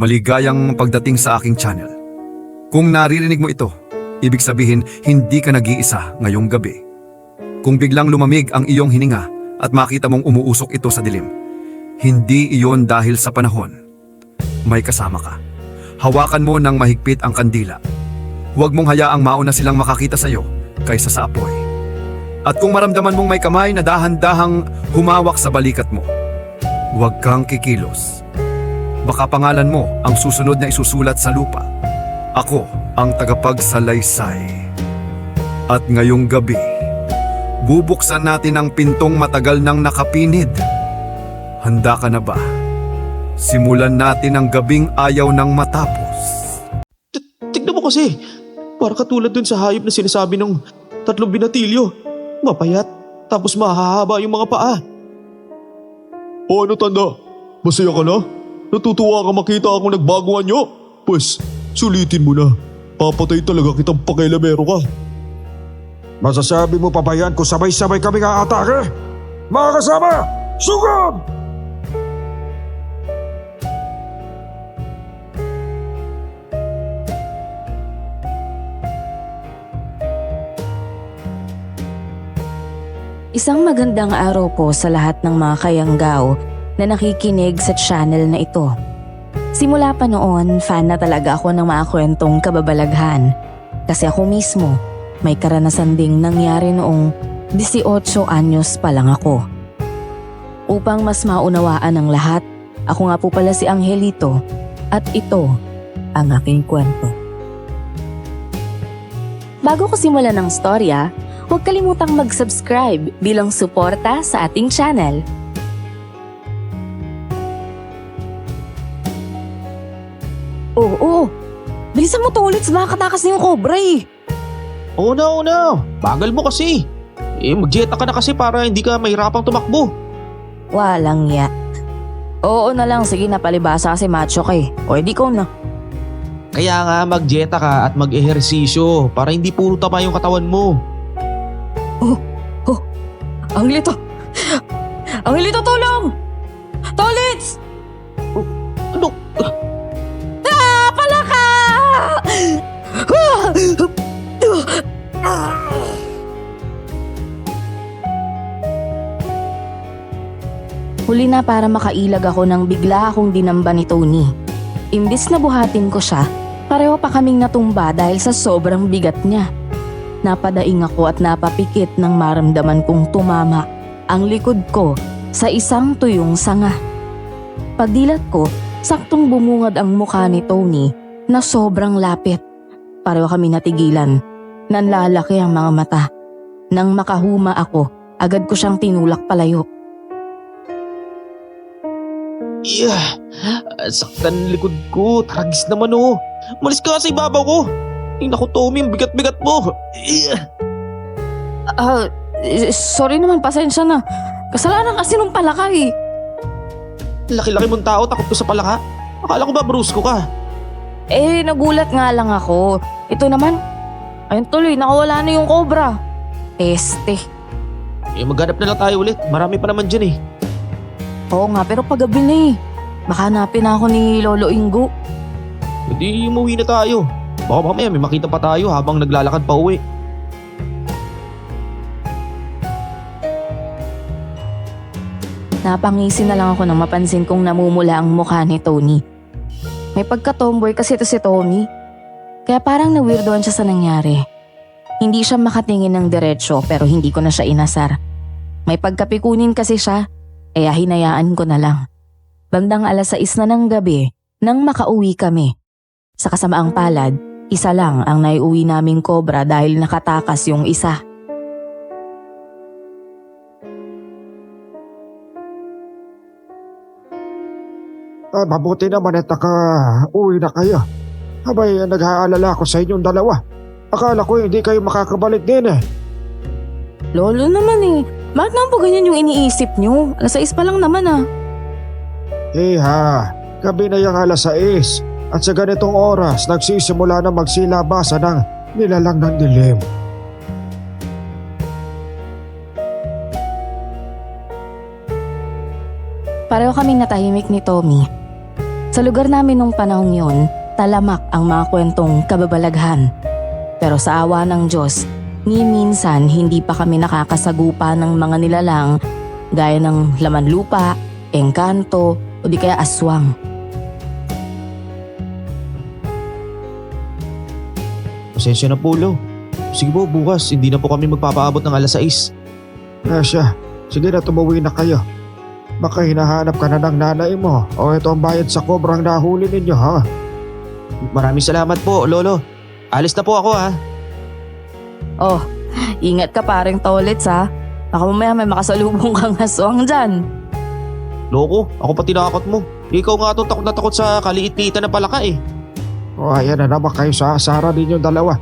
Maligayang pagdating sa aking channel. Kung naririnig mo ito, ibig sabihin hindi ka nag-iisa ngayong gabi. Kung biglang lumamig ang iyong hininga at makita mong umuusok ito sa dilim, hindi iyon dahil sa panahon. May kasama ka. Hawakan mo ng mahigpit ang kandila. Huwag mong hayaang mauna silang makakita sa iyo kaysa sa apoy. At kung maramdaman mong may kamay na dahan-dahang humawak sa balikat mo, huwag kang kikilos. Baka pangalan mo ang susunod na isusulat sa lupa. Ako ang tagapagsalaysay. At ngayong gabi, bubuksan natin ang pintong matagal nang nakapinid. Handa ka na ba? Simulan natin ang gabing ayaw nang matapos. Tignan mo kasi, para katulad dun sa hayop na sinasabi ng 3 binatilyo. Mapayat, tapos mahahaba yung mga paa. O ano tanda? Masaya ka na? Natutuwa ka makita akong nagbago nyo? Pues, sulitin mo na. Papatay talaga kitang pakialamero ka. Masasabi mo pa ba yan kung sabay-sabay kami aatake? Mga kasama, sugod! Isang magandang araw po sa lahat ng mga kayanggaw na nakikinig sa channel na ito. Simula pa noon, fan na talaga ako ng mga kwentong kababalaghan. Kasi ako mismo, may karanasan ding nangyari noong 18 anyos pa lang ako. Upang mas maunawaan ang lahat, ako nga po pala si Angelito at ito ang aking kwento. Bago ko simulan ng storya, huwag kalimutang mag-subscribe bilang suporta sa ating channel. Oo. Bilisan mo to ulit, makakatakas na yung cobra eh. Oo na. Bagal mo kasi. Mag-jetta ka na kasi para hindi ka mahirapang tumakbo. Walang ya. Oo na lang, sige na, palibasa kasi macho ka eh. O edi ko na. Kaya nga mag-jetta ka at mag-ehersisyo para hindi puro taba yung katawan mo. Ang lito! Ang lito, tulong! Tolits! Ano? Palaka! Huli na para makailag ako nang bigla akong dinamba ni Tony. Imbis na buhatin ko siya, pareho pa kaming natumba dahil sa sobrang bigat niya. Napadaing ako at napapikit nang maramdaman kong tumama ang likod ko sa isang tuyong sanga. Pagdilat ko, saktong bumungad ang mukha ni Tony na sobrang lapit. Pareho kami natigilan. Nanlalaki ang mga mata. Nang makahuma ako, agad ko siyang tinulak palayo. Saktan likod ko. Tragis naman oh. Malis ka sa ibabaw ko. Ay naku Tommy, ang bigat-bigat mo. Sorry naman, pasensya na. Kasalanan kasi nung palaka eh. Laki-laki mong tao, takot ko sa palaka. Akala ko ba brusko ka? Nagulat nga lang ako. Ito naman, ayun tuloy, nakawala na yung cobra. Peste. Maghanap na lang tayo ulit. Marami pa naman dyan eh. Oo nga, pero paggabi na eh. Baka hanapin na ako ni Lolo Ingo. Hindi, umuwi na tayo. Baka mamaya may makita pa tayo habang naglalakad pa uwi. Napangisi na lang ako nang mapansin kong namumula ang mukha ni Tony. May pagka-tomboy kasi ito si Tony. Kaya parang nawirdoan siya sa nangyari. Hindi siya makatingin ng diretsyo pero hindi ko na siya inasar. May pagkapikunin kasi siya, kaya hinayaan ko na lang. Bandang 6:00 na ng gabi nang makauwi kami. Sa kasamaang palad, isa lang ang naiuwi naming cobra dahil nakatakas yung isa. Mabuti naman at uwi na kayo. Abay, nag-aalala ako sa inyong dalawa. Akala ko hindi kayo makakabalik din eh. Lolo naman eh, bakit naman po ganyan yung iniisip nyo? 6:00 pa lang naman ah. Gabi na yung 6:00 at sa ganitong oras nagsisimula na magsilabasa ng nilalang ng dilim. Pareho kaming natahimik ni Tommy. Sa lugar namin nung panahong yon, talamak ang mga kwentong kababalaghan. Pero sa awa ng Diyos, ni minsan hindi pa kami nakakasagupa ng mga nilalang gaya ng laman lupa, engkanto o di kaya aswang. Pasensya na po, Lo. Sige po, bukas hindi na po kami magpapaabot ng alas 6. Siya, sige na tumuwi na kayo. Baka hinahanap ka na ng nanay mo o ito ang bayad sa kobrang nahuli ninyo ha. Maraming salamat po, Lolo. Alis na po ako ha. Oh, ingat ka paring Tolits ha. Baka mamaya may makasalubong kang aswang dyan. Loko, ako pa tinakot mo. Ikaw nga itong takot na takot sa kaliit-liitan na palaka eh. O ayan na naman kayo sa asara ninyong dalawa.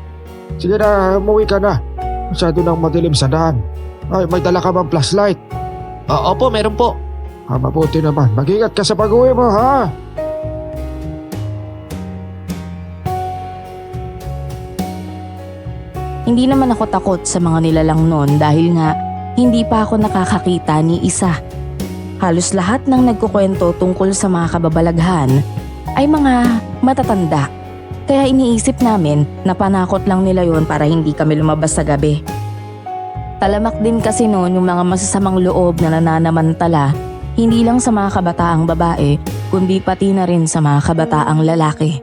Sige na, umuwi ka na. Masyado nang madilim sa daan. Ay, may dala ka bang flashlight? Opo, meron po. Mabuti naman. Mag-ingat ka sa pag-uwi mo ha. Hindi naman ako takot sa mga nilalang noon dahil nga hindi pa ako nakakakita ni isa. Halos lahat ng nagkukwento tungkol sa mga kababalaghan ay mga matatanda. Kaya iniisip namin na panakot lang nila yon para hindi kami lumabas sa gabi. Talamak din kasi noon yung mga masasamang loob na nananamantala, hindi lang sa mga kabataang babae, kundi pati na rin sa mga kabataang lalaki.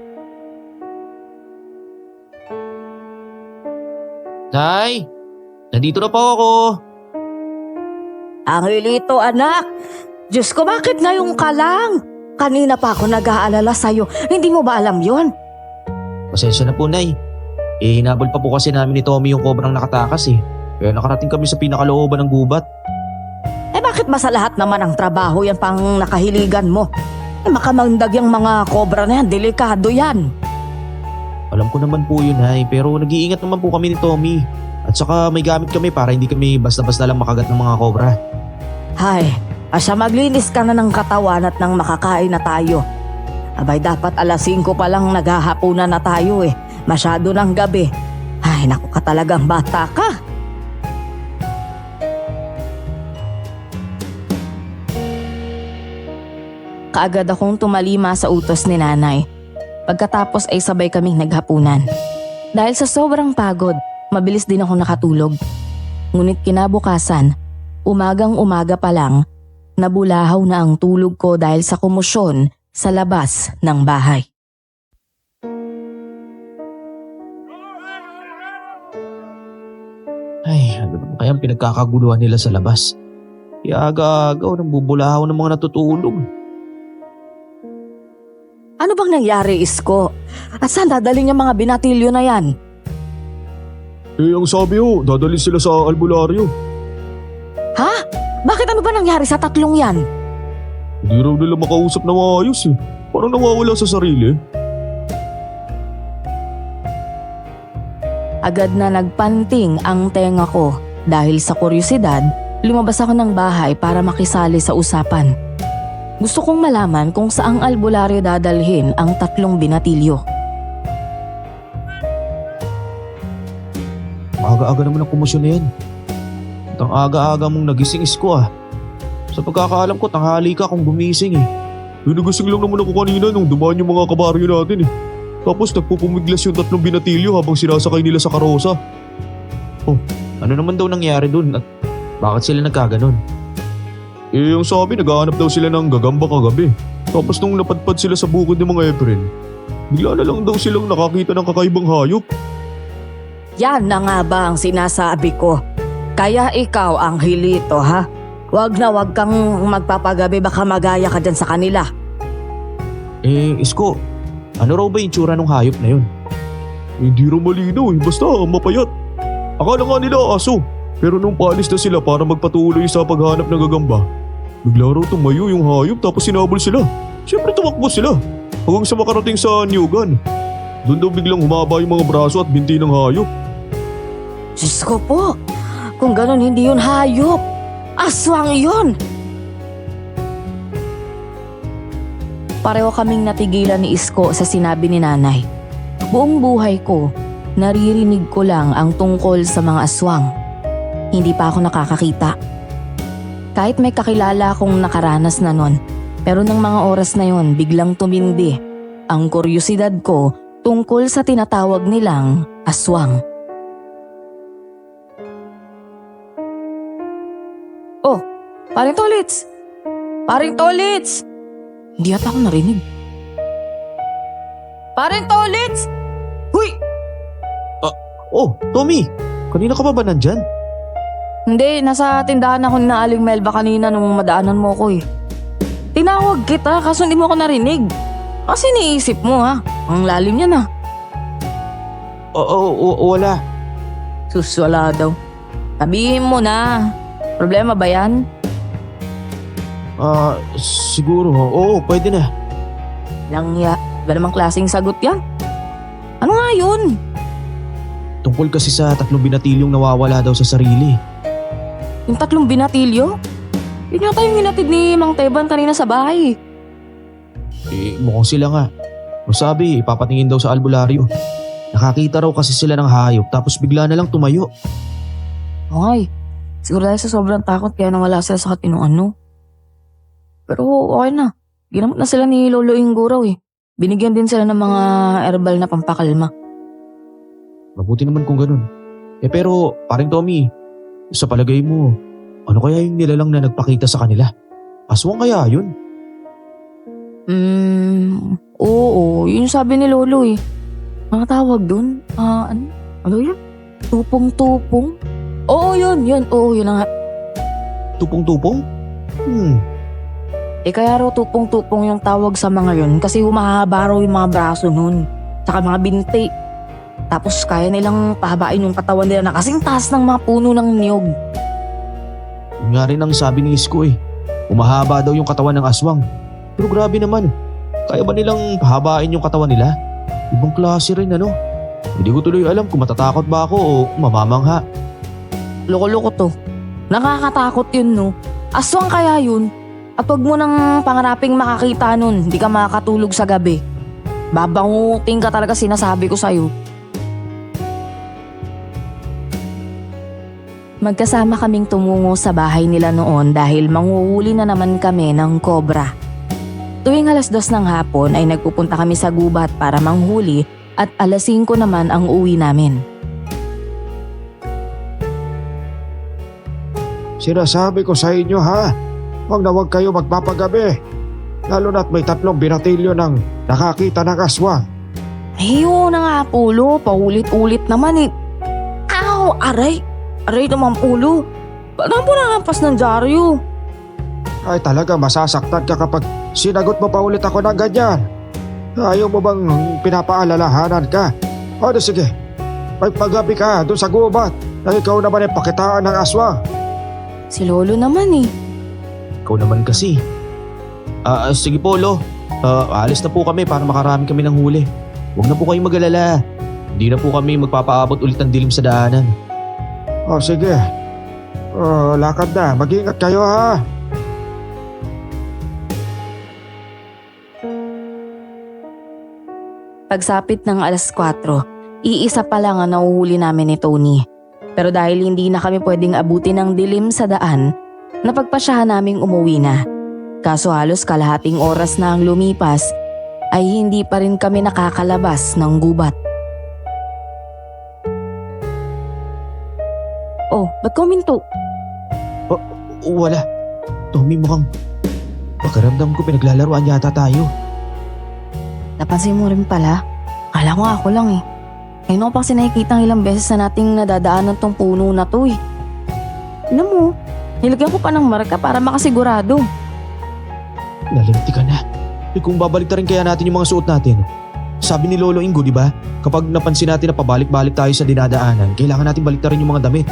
Nay, nandito na po ako. Angelito anak, Diyos ko bakit ngayon ka lang? Kanina pa ako nag-aalala sa'yo, hindi mo ba alam yon? Pasensya na po, Nay. Hinabol pa po kasi namin ni Tommy yung kobrang nakatakas eh. Kaya nakarating kami sa pinakalooban ng gubat. Bakit ba sa lahat naman ng trabaho yan pang nakahiligan mo? Makamandag yung mga kobra na yan, delikado yan. Alam ko naman po yun, Nay, pero nag-iingat naman po kami ni Tommy. At saka may gamit kami para hindi kami basta-basta lang makagat ng mga kobra. Hay, asya maglinis ka na ng katawan at nang makakain na tayo. Abay dapat alas 5 pa lang naghahapunan na tayo eh. Masyado ng gabi. Ay naku ka talagang bata ka. Kaagad akong tumalima sa utos ni nanay. Pagkatapos ay sabay kaming naghapunan. Dahil sa sobrang pagod, mabilis din ako nakatulog. Ngunit kinabukasan, umagang-umaga pa lang, nabulahaw na ang tulog ko dahil sa komosyon sa labas ng bahay. Ay, ano naman kayang pinagkakaguluhan nila sa labas? Iaga-aga o nang bubulahaw ng mga natutulog. Ano bang nangyari, Isko? At saan dadalhin yung mga binatilyo na yan? Ang sabi ho, dadalhin sila sa albularyo. Ha? Bakit ano ba nangyari sa tatlong yan? Hindi raw nila makausap na maayos eh. Parang nawawala sa sarili. Agad na nagpanting ang tenga ko dahil sa kuryosidad, lumabas ako ng bahay para makisali sa usapan. Gusto kong malaman kung saang albularyo dadalhin ang tatlong binatilyo. Aga-aga naman ang komosyon na yan. At ang aga-aga mong nagising Isko ah. Sa pagkakaalam ko, tanghali ka kung gumising eh. Nagising lang naman ako kanina nung dumaan yung mga kabaryo natin eh. Tapos nagpupumiglas yung tatlong binatilyo habang sinasakay nila sa karosa. Oh, ano naman daw nangyari dun at bakit sila nagkaganon? Yung sabi, naghahanap daw sila ng gagamba kagabi. Tapos nung napadpad sila sa bukid ng mga Efren, bigla na lang daw silang nakakita ng kakaibang hayop. Yan na nga ba ang sinasabi ko? Kaya ikaw, Angelito, ha? Wag na wag kang magpapagabi, baka magaya ka dyan sa kanila. Isko, ano raw ba yung tsura ng hayop na yun? Hindi raw malinaw eh, basta mapayat. Akala nga nila aso, pero nung paalis na sila para magpatuloy sa paghanap ng gagamba, bigla raw tumayo yung hayop tapos sinabol sila. Siyempre tumakbo sila, hanggang sa makarating sa Newgan. Doon daw biglang humaba yung mga braso at binti ng hayop. Diyos ko po, kung ganon hindi yun hayop. Aswang yun! Pareho kaming natigilan ni Isko sa sinabi ni nanay. Buong buhay ko, naririnig ko lang ang tungkol sa mga aswang. Hindi pa ako nakakakita. Kahit may kakilala akong nakaranas na nun, Pero ng mga oras na yon, biglang tumindi ang kuryosidad ko tungkol sa tinatawag nilang aswang. Oh, paring Tolits! Paring Tolits! Hindi ata ako narinig. Paring Tolits! Huy! Oh, Tommy! Kanina ka ba nandyan? Hindi, nasa tindahan ako ni Aling Melba kanina nung madaanan mo ko eh. Tinawag kita kaso hindi mo ako narinig. Kasi niisip mo ha, ang lalim niya na. Wala. Sus, wala daw. Sabihin mo na, problema ba yan? Siguro. Oo, pwede na. Langya, ba namang klaseng sagot yan? Ano nga yun? Tungkol kasi sa 3 binatilyong nawawala daw sa sarili. Yung 3 binatilyo? Yun yata yung hinatid ni Mang Teban kanina sa bahay. Mukhang sila nga. Masabi, ipapatingin daw sa albularyo. Nakakita raw kasi sila ng hayop tapos bigla na lang tumayo. Okay, siguro dahil sa sobrang takot kaya nawala sila sa katinuan no. Pero okay na, ginamot na sila ni Lolo Ingo raw eh. Binigyan din sila ng mga herbal na pampakalma. Mabuti naman kung ganun. Pero, paring Tommy, sa palagay mo, ano kaya yung nilalang na nagpakita sa kanila? Aswang kaya yun? Oo, yun yung sabi ni Lolo eh. Ang tawag dun, ano yun? Tupong-tupong? Oo yun na nga. Tupong-tupong? Kaya raw tupong-tupong yung tawag sa mga yun kasi humahaba raw yung mga braso nun, tsaka mga binti. Tapos kaya nilang pahabain yung katawan nila na kasing taas ng mga puno ng niyog. Yun nga rin ang sabi ni Isko eh. Umahaba daw yung katawan ng aswang. Pero grabe naman. Kaya ba nilang pahabain yung katawan nila? Ibang klase rin ano. Hindi ko tuloy alam kung matatakot ba ako o mamamangha. Loko-loko to. Nakakatakot yun no. Aswang kaya yun. At wag mo nang pangaraping makakita nun. Hindi ka makakatulog sa gabi. Babanguting ka talaga sinasabi ko sa'yo. Magkasama kaming tumungo sa bahay nila noon dahil manguhuli na naman kami ng kobra. Tuwing 2:00 ng hapon ay nagpupunta kami sa gubat para manghuli at 5:00 naman ang uwi namin. Sinasabi ko sa inyo ha, huwag na huwag kayo magpapagabi. Lalo na't may 3 binatilyo ng nakakita ng aswang. Ayun na nga, Pulo. Paulit-ulit naman eh. Ow! Aray! Aray naman, Pulo. Ba't naman po nakampas ng dyaryo? Ay talaga masasaktan ka kapag sinagot mo pa ulit ako ng ganyan. Ayaw mo bang pinapaalalahanan ka? O sige, magpagabi ka doon sa gubat na ikaw naman ay pakitaan ng aswang. Si Lolo naman eh. Ikaw naman kasi. Sige po, Lo. Alis na po kami para makarami kami ng huli. Huwag na po kayong mag-alala. Hindi na po kami magpapaabot ulit ng dilim sa daanan. O sige, lakad na. Mag-ingat kayo ha. Pagsapit ng 4:00, iisa pa lang ang nauhuli namin ni Tony. Pero dahil hindi na kami pwedeng abutin ng dilim sa daan, napagpasyahan naming umuwi na. Kaso halos kalahating oras na ang lumipas, ay hindi pa rin kami nakakalabas ng gubat. Oh, ba't kuminto? Wala. Tommy, mukhang pakiramdam ko pinaglalaruan yata tayo. Napansin mo rin pala? Akala ko ako lang eh. Ngayon ako pa kasi nakikita ilang beses na nating nadadaanan tong puno na to eh. Alam mo, nilagyan ko pa ng marka para makasigurado. Nalinti ka na. Kung babalik na rin kaya natin yung mga suot natin. Sabi ni Lolo Ingo, di ba? Kapag napansin natin na pabalik-balik tayo sa dinadaanan, kailangan natin balik na rin yung mga damit.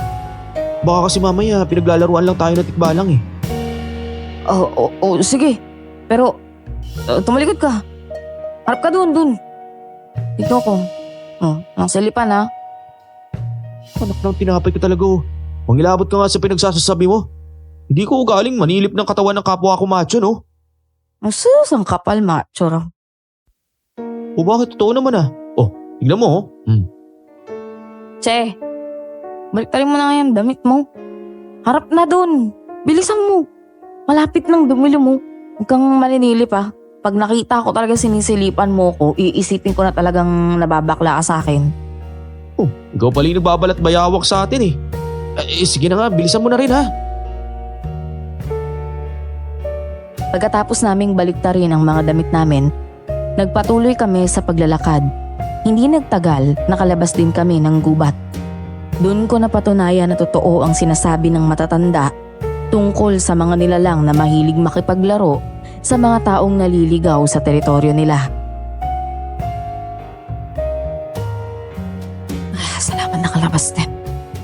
Baka kasi mamaya pinaglalaruan lang tayo na tikbalang eh. Sige. Pero, tumalikod ka. Harap ka dun. Dito ako. Ang silipan ha. Anak ng tinapay ka talaga oh. Mangilabot ka nga sa pinagsasasabi mo. Hindi ko ugaling manilip ng katawan ng kapwa ko macho no. Ang sus, ang kapal macho raw. O bakit totoo naman ah? Oh, tignan mo oh. Che, baliktarin mo na nga yung damit mo. Harap na dun. Bilisan mo. Malapit nang dumilo mo. Huwag kang maninilip ah. Pag nakita ko talaga sinisilipan mo ko, iisipin ko na talagang nababakla ka sa akin. Oh, ikaw pala yung nagbabalat bayawak sa atin eh. Sige na nga, bilisan mo na rin ha. Pagkatapos naming baliktarin ang mga damit namin, nagpatuloy kami sa paglalakad. Hindi nagtagal, nakalabas din kami ng gubat. Doon ko napatunayan na totoo ang sinasabi ng matatanda tungkol sa mga nilalang na mahilig makipaglaro sa mga taong naliligaw sa teritoryo nila. Salamat nakalabas din.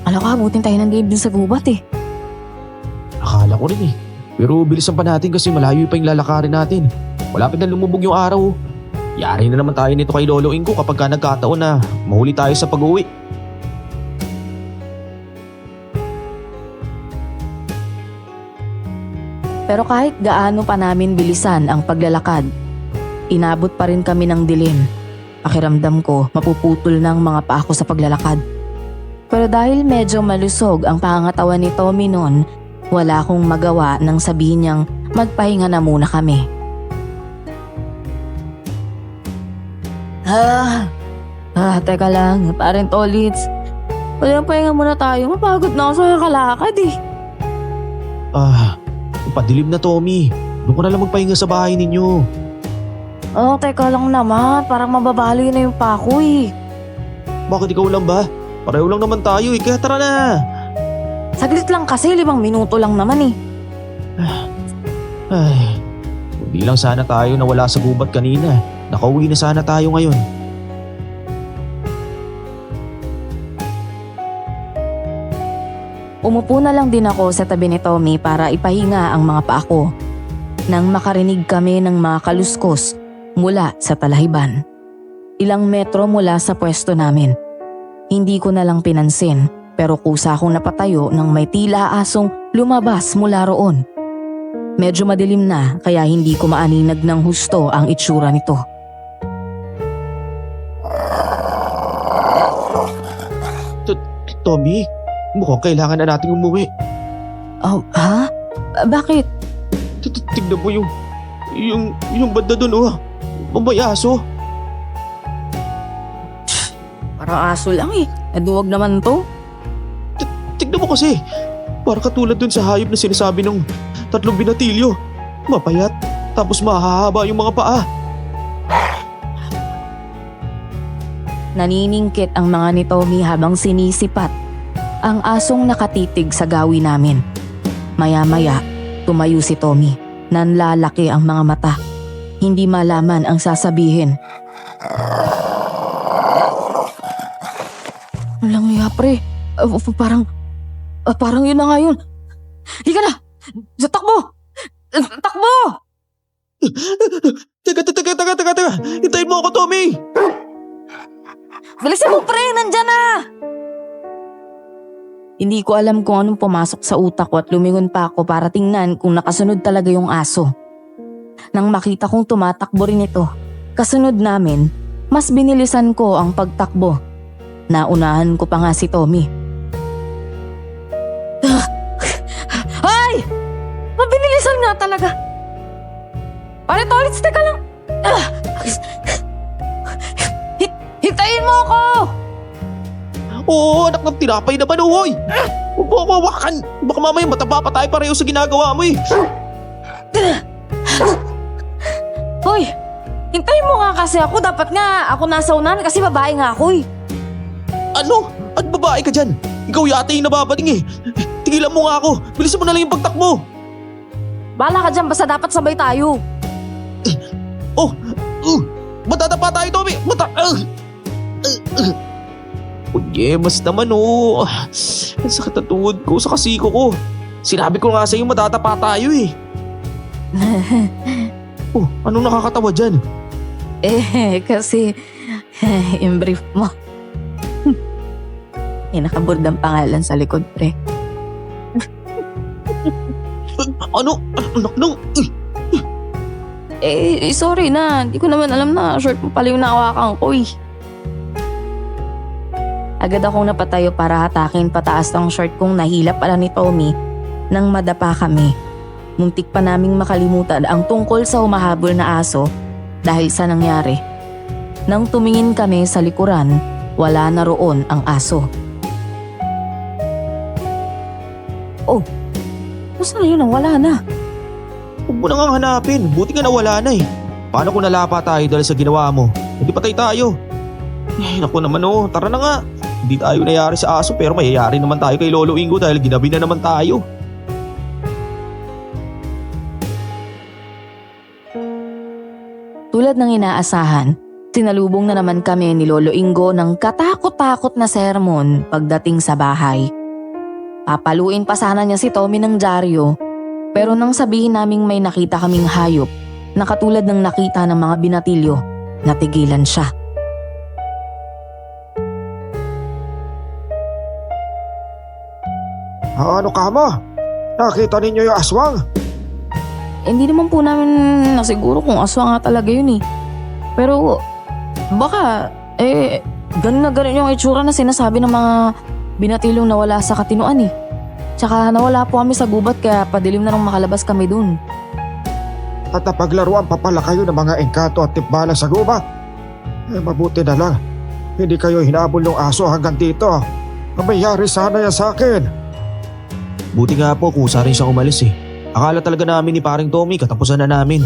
Alam ko, abutin tayo ng gabe dun sa gubat eh. Akala ko rin eh. Pero bilisan pa natin kasi malayo pa yung lalakarin natin. Malapit na lumubog yung araw. Yari na naman tayo nito kay Lolo Ingo kapag ka nagkataon na mahuli tayo sa pag-uwi. Pero kahit gaano pa namin bilisan ang paglalakad, inabot pa rin kami ng dilim. Pakiramdam ko mapuputol ng mga paa ko sa paglalakad. Pero dahil medyo malusog ang pangangatawan ni Tommy noon, wala akong magawa nang sabihin niyang magpahinga na muna kami. Teka lang, parang Tolits. Walang pahinga muna tayo, mapagod na ako sa kalakad eh. Padilim na Tommy. Doon ko na lang magpahinga sa bahay ninyo. Teka lang naman, parang mababali na yung pako eh. Bakit ikaw lang ba? Pareho lang naman tayo eh, kaya tara na. Saglit lang kasi, 5 minuto lang naman eh. Ay, hindi lang sana tayo nawala sa gubat kanina. Nakauwi na sana tayo ngayon. Umupo na lang din ako sa tabi ni Tommy para ipahinga ang mga paa ko. Nang makarinig kami ng mga kaluskos mula sa talahiban. Ilang metro mula sa pwesto namin. Hindi ko na lang pinansin pero kusa akong napatayo nang may tila asong lumabas mula roon. Medyo madilim na kaya hindi ko maaninag ng husto ang itsura nito. Tommy, mukhang kailangan na nating umuwi. Ha? Bakit? Tignan mo yung banda doon oh. May aso. Parang aso lang eh. Naduwag naman to. Tignan mo kasi. Para katulad dun sa hayop na sinasabi ng 3 binatilyo. Mapayat, tapos mahahaba yung mga paa. Naniningkit ang mga ni Tommy habang sinisipat ang asong nakatitig sa gawi namin. Maya-maya, tumayo si Tommy. Nanlalaki ang mga mata. Hindi malaman ang sasabihin. Walang iya pre. Parang yun na nga yun. Higa na! Takbo! Takbo! Teka. Hintayin mo ako, Tommy. Bilisan mo pre! Nandyan na! Hindi ko alam kung anong pumasok sa utak ko at lumingon pa ako para tingnan kung nakasunod talaga yung aso. Nang makita kong tumatakbo rin ito, kasunod namin, mas binilisan ko ang pagtakbo. Naunahan ko pa nga si Tommy. Ay! Mabilisan nga talaga! Pare Tolits, teka lang! Hintayin mo ako! Oo, anak ng tinapay naman, uhoy! Huwag mo ako hawakan! Baka mamaya mataba pa tayo pareho sa ginagawa mo eh! Hoy! Hintayin mo nga kasi ako. Dapat nga ako nasa unahan kasi babae nga ako eh. Ano? At babae ka dyan? Ikaw yata yung nababading eh! Tigilan mo nga ako! Bilisan mo na lang yung pagtakbo! Bahala ka dyan, basta dapat sabay tayo. Matadapa tayo, Tommy! Mas naman oh. Ang sakit na tuhod ko sa kasiko ko. Sinabi ko nga sa'yo matatapa tayo eh. Anong nakakatawa dyan? Kasi yung brief mo. Nakabord ang pangalan sa likod, pre. Ano? Anak nung... Sorry na. Hindi ko naman alam na short mo pala yung nakawakan ko eh. Agad akong napatayo para hatakin pataas ng short kong nahilap pala ni Tommy nang madapa kami. Muntik pa naming makalimutan ang tungkol sa humahabol na aso dahil sa nangyari. Nang tumingin kami sa likuran, wala na roon ang aso. Oh, saan na yun? Wala na. Huwag mo na nga hanapin. Buti nga nawala na eh. Paano kung nalapa tayo dahil sa ginawa mo? Hindi patay tayo. Naku naman oh, tara na nga. Hindi tayo nayari sa aso pero mayayari naman tayo kay Lolo Ingo dahil ginabi na naman tayo. Tulad ng inaasahan, sinalubong na naman kami ni Lolo Ingo ng katakot-takot na sermon pagdating sa bahay. Papaluin pa sana niya si Tommy ng dyaryo, pero nang sabihin naming may nakita kaming hayop na katulad ng nakita ng mga binatilyo, natigilan siya. Ano ka mo? Nakita ninyo yung aswang? Hindi naman po namin nasiguro kung aswang nga talaga yun eh. Pero baka ganun na ganun yung itsura na sinasabi ng mga binatilyong nawala sa Katinuan eh. Tsaka nawala po kami sa gubat kaya padilim na nung makalabas kami dun. At napaglaruan pa pala kayo ng mga engkanto at timbala sa gubat. Mabuti na lang. Hindi kayo hinabol ng aso hanggang dito. Mayari sana yan sa akin. Buti nga po kusa rin siyang umalis eh. Akala talaga namin ni paring Tommy katapusan na namin.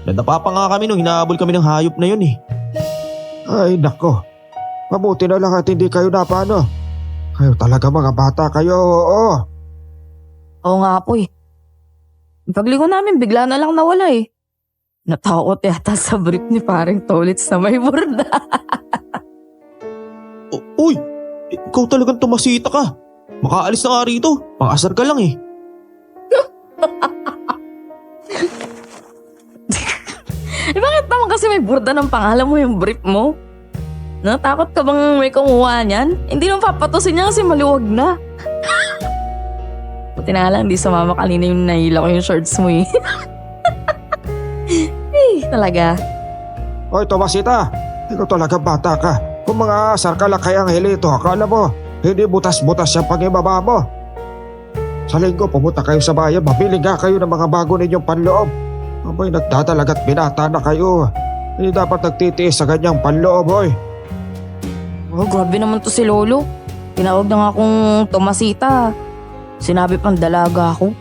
Nadapa pa nga kami nung hinahabol kami ng hayop na yun eh. Ay nako. Mabuti na lang at hindi kayo napano. Kayo talaga mga bata kayo, oo. Oo nga po eh. Paglingon namin bigla na lang nawala eh. Natakot yata sa brief ni paring Tolits na may burda. Uy! Ikaw talagang tumasita ka. Makaalis na nga rito. Pang-asar ka lang eh. Bakit naman kasi may burda ng pangalan mo yung brief mo? Natakot ka bang may kumuha niyan? Hindi naman papatusin niya kasi maluwag na. Buti na lang, di sumama kanina yung nahila ko yung shorts mo eh. Talaga. Hoy Tomasita, ikaw talaga bata ka. Kung mga asar ka lang kaya ang hilito, akala mo, hindi butas-butas yung pangibaba mo. Sa linggo, pumunta kayo sa bayan, mabili nga kayo ng mga bago ninyong panloob. Abay, nagdadalagat binata na kayo. Hindi dapat nagtitiis sa ganyang panloob, hoy. Oh, grabe naman to si Lolo. Tinawag na nga akong Tomasita. Sinabi pang dalaga ako.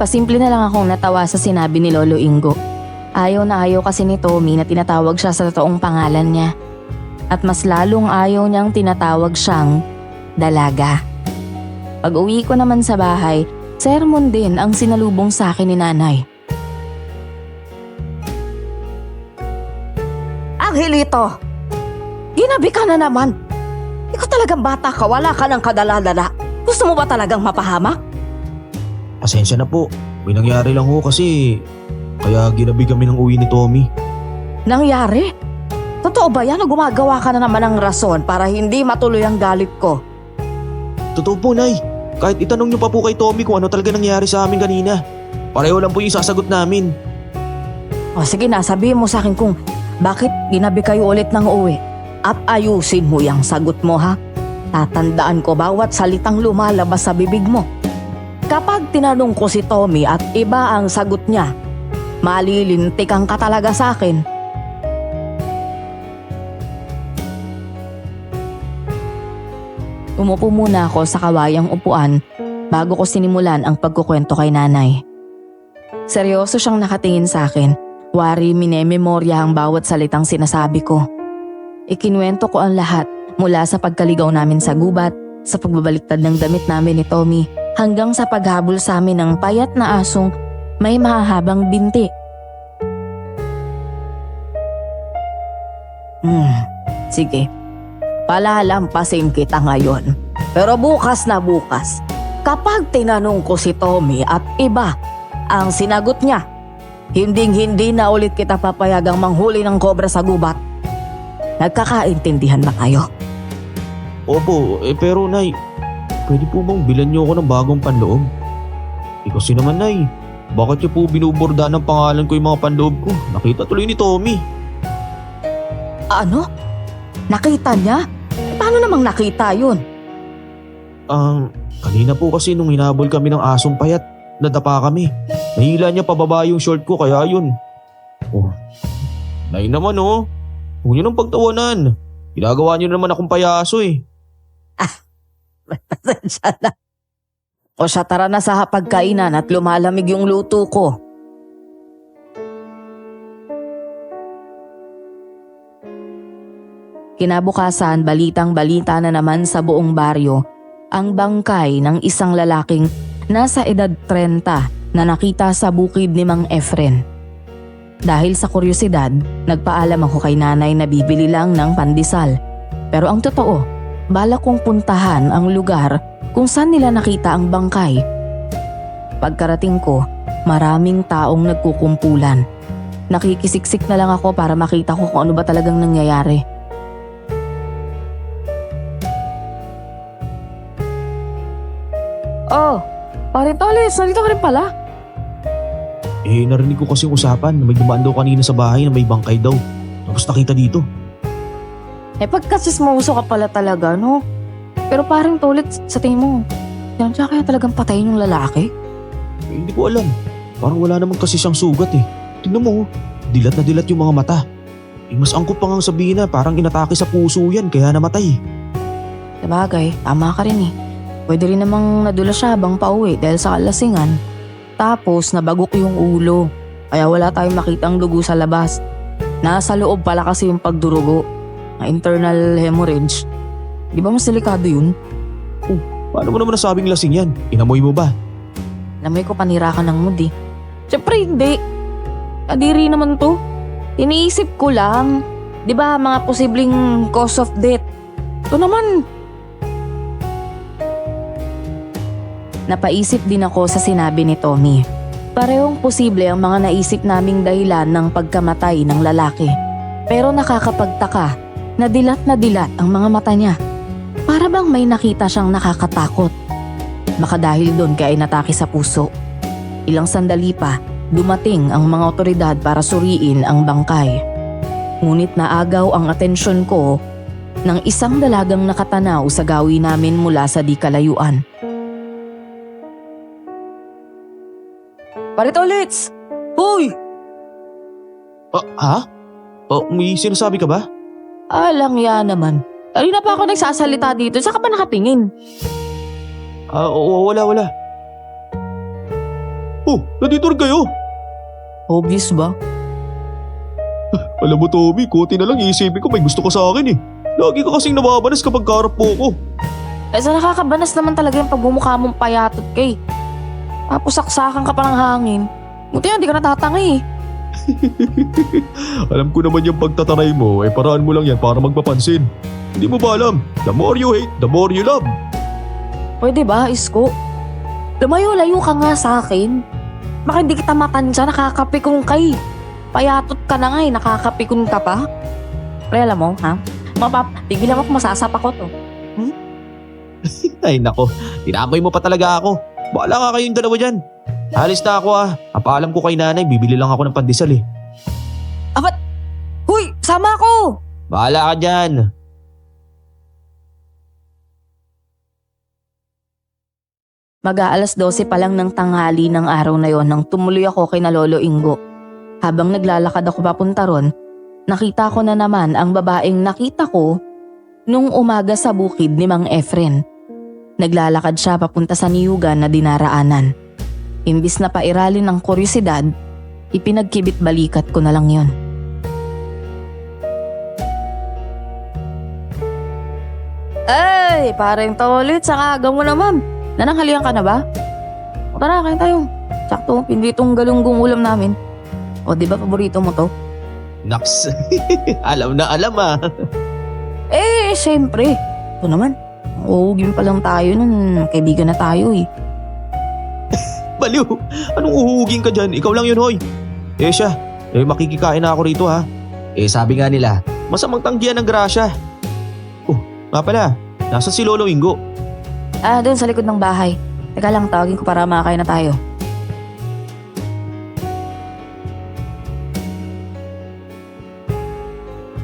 Pasimple na lang akong natawa sa sinabi ni Lolo Ingo. Ayaw na ayaw kasi ni Tommy na tinatawag siya sa totoong pangalan niya. At mas lalong ayaw niyang tinatawag siyang dalaga. Pag uwi ko naman sa bahay, sermon din ang sinalubong sa akin ni nanay. Angelito, ginabi ka na naman. Ikaw talagang bata ka, wala ka ng kadala-dala. Gusto mo ba talagang mapahamak? Pasensya na po. May nangyari lang ho kasi kaya ginabi kami ng uwi ni Tommy. Nangyari? Totoo ba yan o gumagawa ka na naman ng rason para hindi matuloy ang galit ko? Totoo po, Nay. Kahit itanong niyo pa po kay Tommy kung ano talaga nangyari sa amin kanina. Pareho lang po yung sasagot namin. O sige na, sabihin mo sa akin kung bakit ginabi kayo ulit ng uwi. At ayusin mo yung sagot mo ha. Tatandaan ko bawat salitang lumalabas sa bibig mo. Kapag tinanong ko si Tommy at iba ang sagot niya, malilintikan ka talaga sa akin. Umupo muna ako sa kawayang upuan bago ko sinimulan ang pagkukwento kay nanay. Seryoso siyang nakatingin sa akin. Wari minememorya ang bawat salitang sinasabi ko. Ikinuwento ko ang lahat mula sa pagkaligaw namin sa gubat, sa pagbabaliktad ng damit namin ni Tommy, hanggang sa paghabol sa amin ng payat na asong may mahahabang binti. Sige, palalampasin kita ngayon. Pero bukas na bukas, kapag tinanong ko si Tommy at iba ang sinagot niya, hinding-hindi na ulit kita papayagang manghuli ng kobra sa gubat. Nagkakaintindihan ba tayo? Opo, pero Nay, pwede po bang bilan niyo ako ng bagong panloob? Kasi naman Nay, bakit niyo po binuborda ng pangalan ko yung mga panloob ko? Nakita tuloy ni Tommy. Ano? Nakita niya? Paano namang nakita yun? Kanina po kasi nung hinabol kami ng asong payat, nadapa kami. Nahila niya pababa yung short ko kaya yun. Oh, nay naman oh. Huwag niyo nang pagtawanan. Ginagawa niyo naman akong payaso eh. Pasensya na. O siya, tara na sa hapagkainan at lumalamig yung luto ko. Kinabukasan, balitang-balita na naman sa buong baryo ang bangkay ng isang lalaking nasa edad 30 na nakita sa bukid ni Mang Efren. Dahil sa kuryosidad, nagpaalam ako kay nanay na bibili lang ng pandesal. Pero ang totoo, balak kong puntahan ang lugar kung saan nila nakita ang bangkay. Pagkarating ko, maraming taong nagkukumpulan. Nakikisiksik na lang ako para makita ko kung ano ba talagang nangyayari. Oh, pare Tolis, nandito ka rin pala. Narinig ko kasi usapan na may dumaan daw kanina sa bahay na may bangkay daw. Tapos nakita dito. Pagkasismoso ka pala talaga, no? Pero parang Tolis, sa tingin mo, yan siya kaya talagang patayin yung lalaki? Hindi ko alam. Parang wala naman kasi siyang sugat eh. Tingnan mo, dilat na dilat yung mga mata. Mas angkop pa ngang sabihin na parang inatake sa puso yan kaya namatay. Sabagay, tama ka rin eh. Pwede rin namang nadula siya habang pauwi dahil sa kalasingan. Tapos nabagok yung ulo, kaya wala tayong makitang dugo sa labas. Nasa loob pala kasi yung pagdurugo, na internal hemorrhage. Di ba mas delikado yun? Paano mo naman nasabing lasing yan? Inamoy mo ba? Namoy ko panira ka ng mood eh. Siyempre hindi. Kadiri naman to. Iniisip ko lang. Di ba mga posibleng cause of death? Ito naman. Napaisip din ako sa sinabi ni Tommy. Parehong posible ang mga naisip naming dahilan ng pagkamatay ng lalaki. Pero nakakapagtaka na dilat ang mga mata niya. Para bang may nakita siyang nakakatakot. Baka dahil doon kaya inatake sa puso. Ilang sandali pa, dumating ang mga otoridad para suriin ang bangkay. Ngunit naagaw ang atensyon ko ng isang dalagang nakatanaw sa gawi namin mula sa di kalayuan. Pare Tolits! Hoy! Ha? May sinasabi ka ba? Alang yan naman. Kanina pa ako nagsasalita dito. Saan ka ba nakatingin? Wala. Nandito rin kayo. Obvious ba? Alam mo Tommy, konti na lang iisipin ko may gusto ka sa akin eh. Lagi ka kasing nababanas kapag kaharap po ko. Sa nakakabanas naman talaga yung pagmumukha mong payatot kay. Tapos saksakan ka pa ng hangin. Buti yan, di ka natatangay eh. Alam ko naman yung pagtataray mo, paraan mo lang yan para magpapansin. Hindi mo ba alam? The more you hate, the more you love. Pwede ba, Isko? Lumayo-layo ka nga sa akin. Baka hindi kita matansya, nakakapikong kay. Payatot ka na nga eh, nakakapikon ka pa. Pre, alam mo, ha? Tigilan mo kung masasapa ko to. Ay nako, tinamay mo pa talaga ako. Bahala ka kayong dalawa dyan. Alis na ako Napaalam ko kay nanay, bibili lang ako ng pandesal eh. Huy, sama ako! Bahala ka dyan. Mag-aalas 12 pa lang ng tanghali ng araw na yon nang tumuloy ako kay na Lolo Ingo. Habang naglalakad ako papunta ron, nakita ko na naman ang babaeng nakita ko nung umaga sa bukid ni Mang Efren. Naglalakad siya papunta sa niyugan na dinaraanan. Imbis na pairalin ng kuryosidad, ipinagkibit balikat ko na lang yon. Ay, parang Tolit, sa aga mo naman. Nananghalian ka na ba? O tara, kain tayo. Sakto, pinitong galunggong ulam namin. O di ba paborito mo to? Naks, alam na alam Syempre. Ito naman, uugin pa lang tayo nun. Kaibigan na tayo eh. Baliw, anong uhugin ka dyan? Ikaw lang yun hoy. Siya, makikikain na ako rito sabi nga nila, masamang tanggihan ng grasya. Nga pala, nasa si Lolo Ingo. Doon sa likod ng bahay. Teka lang, tawagin ko para makakain na tayo.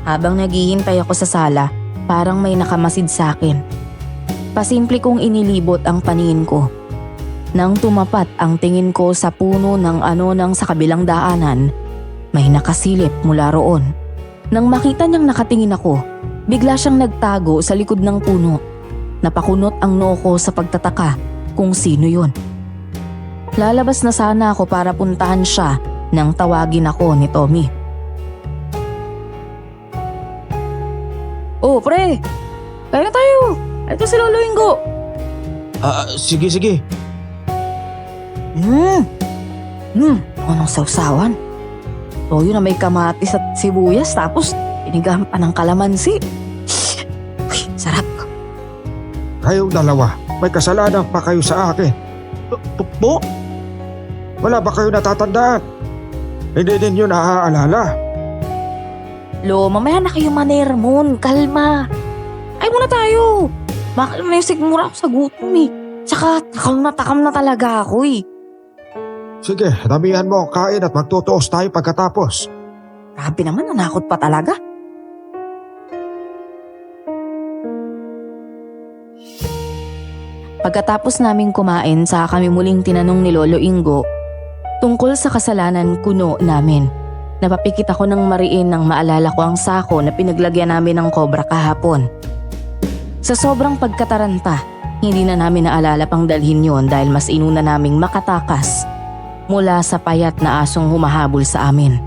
Habang naghihintay ako sa sala, parang may nakamasid sa akin. Pasimple kong inilibot ang paningin ko. Nang tumapat ang tingin ko sa puno ng nang sa kabilang daanan, may nakasilip mula roon. Nang makita niyang nakatingin ako, bigla siyang nagtago sa likod ng puno. Napakunot ang noo ko sa pagtataka kung sino yun. Lalabas na sana ako para puntahan siya nang tawagin ako ni Tommy. Oh, pre! Kaya na tayo! Ito si Lolo Ingo! Sige. Anong sausawan? Toyo na may kamatis at sibuyas tapos inigahan pa ng kalamansi. Uy, sarap. Kayong dalawa, may kasalanan pa kayo sa akin. Po? Wala ba kayo natatandaan? Hindi ninyo naaalala. Lo, mamaya na kayo manermon. Kalma. Ay muna tayo. Bakit may sigmura ako sa gutom eh. Tsaka takam na talaga ako eh. Sige, damihan mo ang kain at magtutuos tayo pagkatapos. Grabe naman, nanakot pa talaga. Pagkatapos naming kumain, saka kami muling tinanong ni Lolo Ingo tungkol sa kasalanan kuno namin. Napapikit ako ng mariin nang maalala ko ang sako na pinaglagyan namin ng kobra kahapon. Sa sobrang pagkataranta, hindi na namin naalala pang dalhin yon dahil mas inuna naming makatakas mula sa payat na asong humahabol sa amin.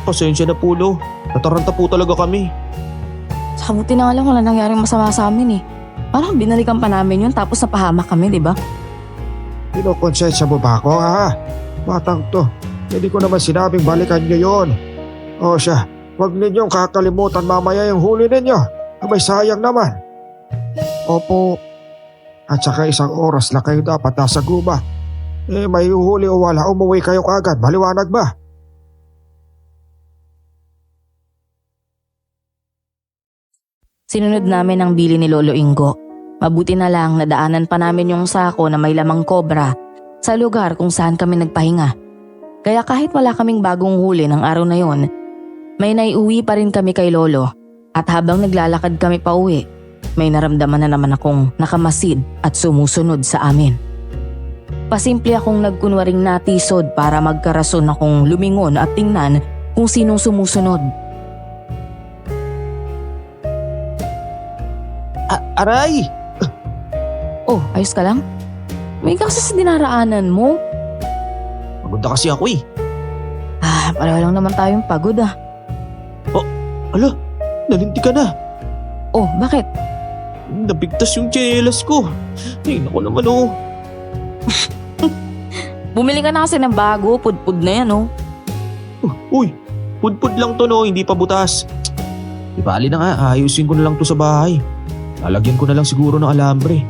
Pasensya na po, Lo. Nataranta po talaga kami. Saka buti na nga lang wala nangyaring masama sa amin eh. Parang binalikan pa namin yun tapos napahamak kami, di ba? Kinukonsensya mo ba ako, ha? Batang to, hindi ko naman sinabing balikan nyo yon. O siya, huwag ninyong kakalimutan mamaya yung huli ninyo. Abay sayang naman. Opo. At saka 1 oras na kayo dapat nasa gubat. May uhuli o wala, umuwi kayo kaagad. Maliwanag ba? Sinunod namin ang bili ni Lolo Ingo. Mabuti na lang nadaanan pa namin yung sako na may lamang kobra sa lugar kung saan kami nagpahinga. Kaya kahit wala kaming bagong huli ng araw na yon, may naiuwi pa rin kami kay Lolo. At habang naglalakad kami pa uwi, may naramdaman na naman akong nakamasid at sumusunod sa amin. Pasimple akong nagkunwaring natisod para magkarason akong lumingon at tingnan kung sinong sumusunod. Aray! Oh, ayos ka lang? May kasi sa dinaraanan mo. Pagod na kasi ako eh. Pareho lang naman tayong pagod ah. Ala, nalinti ka na. Oh, bakit? Nabigtas yung tsinelas ko. Ay, naku naman oh. Bumili ka na kasi ng bago, pudpud na yan oh. Uy, pudpud lang to no, hindi pa butas. Di bali na nga, ayusin ko na lang to sa bahay. Lalagyan ko na lang siguro ng alambre.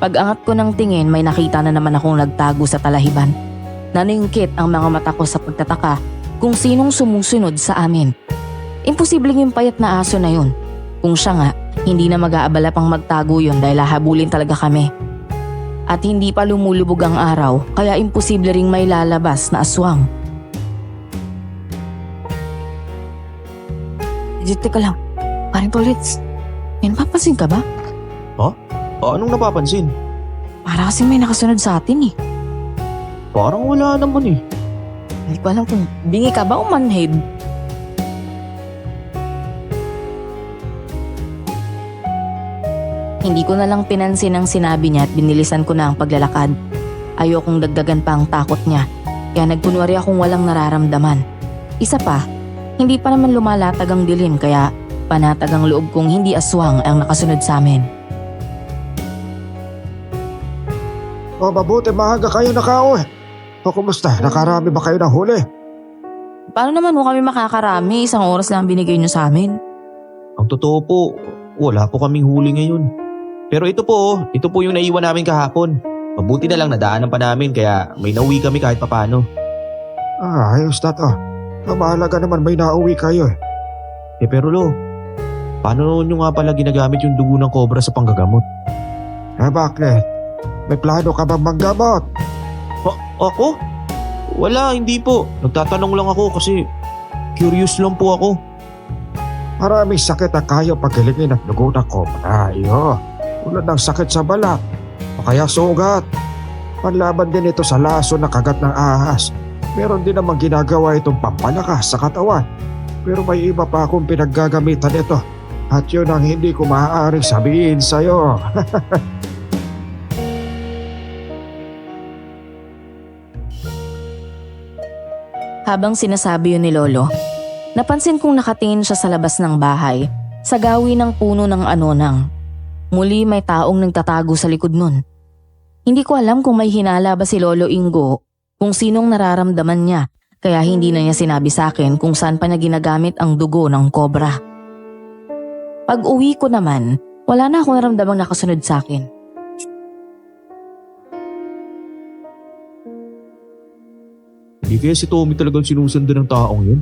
Pag-angat ko ng tingin, may nakita na naman akong nagtago sa talahiban. Naningkit ang mga mata ko sa pagtataka kung sinong sumusunod sa amin. Imposibleng yung payat na aso na yun. Kung siya nga, hindi na mag-aabala pang magtago yun dahil hahabulin talaga kami. At hindi pa lumulubog ang araw, kaya imposible ring may lalabas na aswang. Teka lang, paring Tolits, may napapansin ka ba? Anong napapansin? Para kasing may nakasunod sa atin eh. Parang wala naman eh. Hindi ko alam kung bingi ka ba o manhead. Hindi ko na lang pinansin ang sinabi niya at binilisan ko na ang paglalakad. Ayokong dagdagan pa ang takot niya, kaya nagkunwari akong walang nararamdaman. Isa pa, hindi pa naman lumalatag ang dilim kaya panatag ang loob kong hindi aswang ang nakasunod sa amin. O mabuti maaga kayo nakauwi. O kumusta? Nakarami ba kayo ng huli? Paano naman mo kami makakarami? 1 oras lang binigay niyo sa amin. Ang totoo po, wala po kaming huli ngayon. Pero ito po yung naiwan namin kahapon. Mabuti na lang nadaanan pa namin kaya may nauwi kami kahit papano. Ayos na to. Ang mahalaga naman may nauwi kayo eh. Pero Lo, paano nyo nga pala ginagamit yung dugo ng kobra sa panggagamot? Bakit? May plano ka bang manggamot? Ako? Wala, hindi po. Nagtatanong lang ako kasi curious lang po ako. Maraming sakit ang kaya pagkilingin at dugo ng kobra. Iyo, tulad ng sakit sa balat o kaya sugat. Panlaban din ito sa laso na kagat ng ahas. Meron din namang ginagawa itong pampalakas sa katawan. Pero may iba pa akong pinaggagamitan ito. At yun ang hindi ko maaaring sabihin sa'yo. Habang sinasabi yun ni Lolo, napansin kong nakatingin siya sa labas ng bahay, sa gawi ng puno ng anonang. Muli may taong nagtatago sa likod nun. Hindi ko alam kung may hinala ba si Lolo Ingo, kung sinong nararamdaman niya, kaya hindi na niya sinabi sa akin kung saan pa niya ginagamit ang dugo ng kobra. Pag uwi ko naman, wala na akong naramdamang nakasunod sa akin. Hindi kaya si Tommy talagang sinusundan ng taong yun?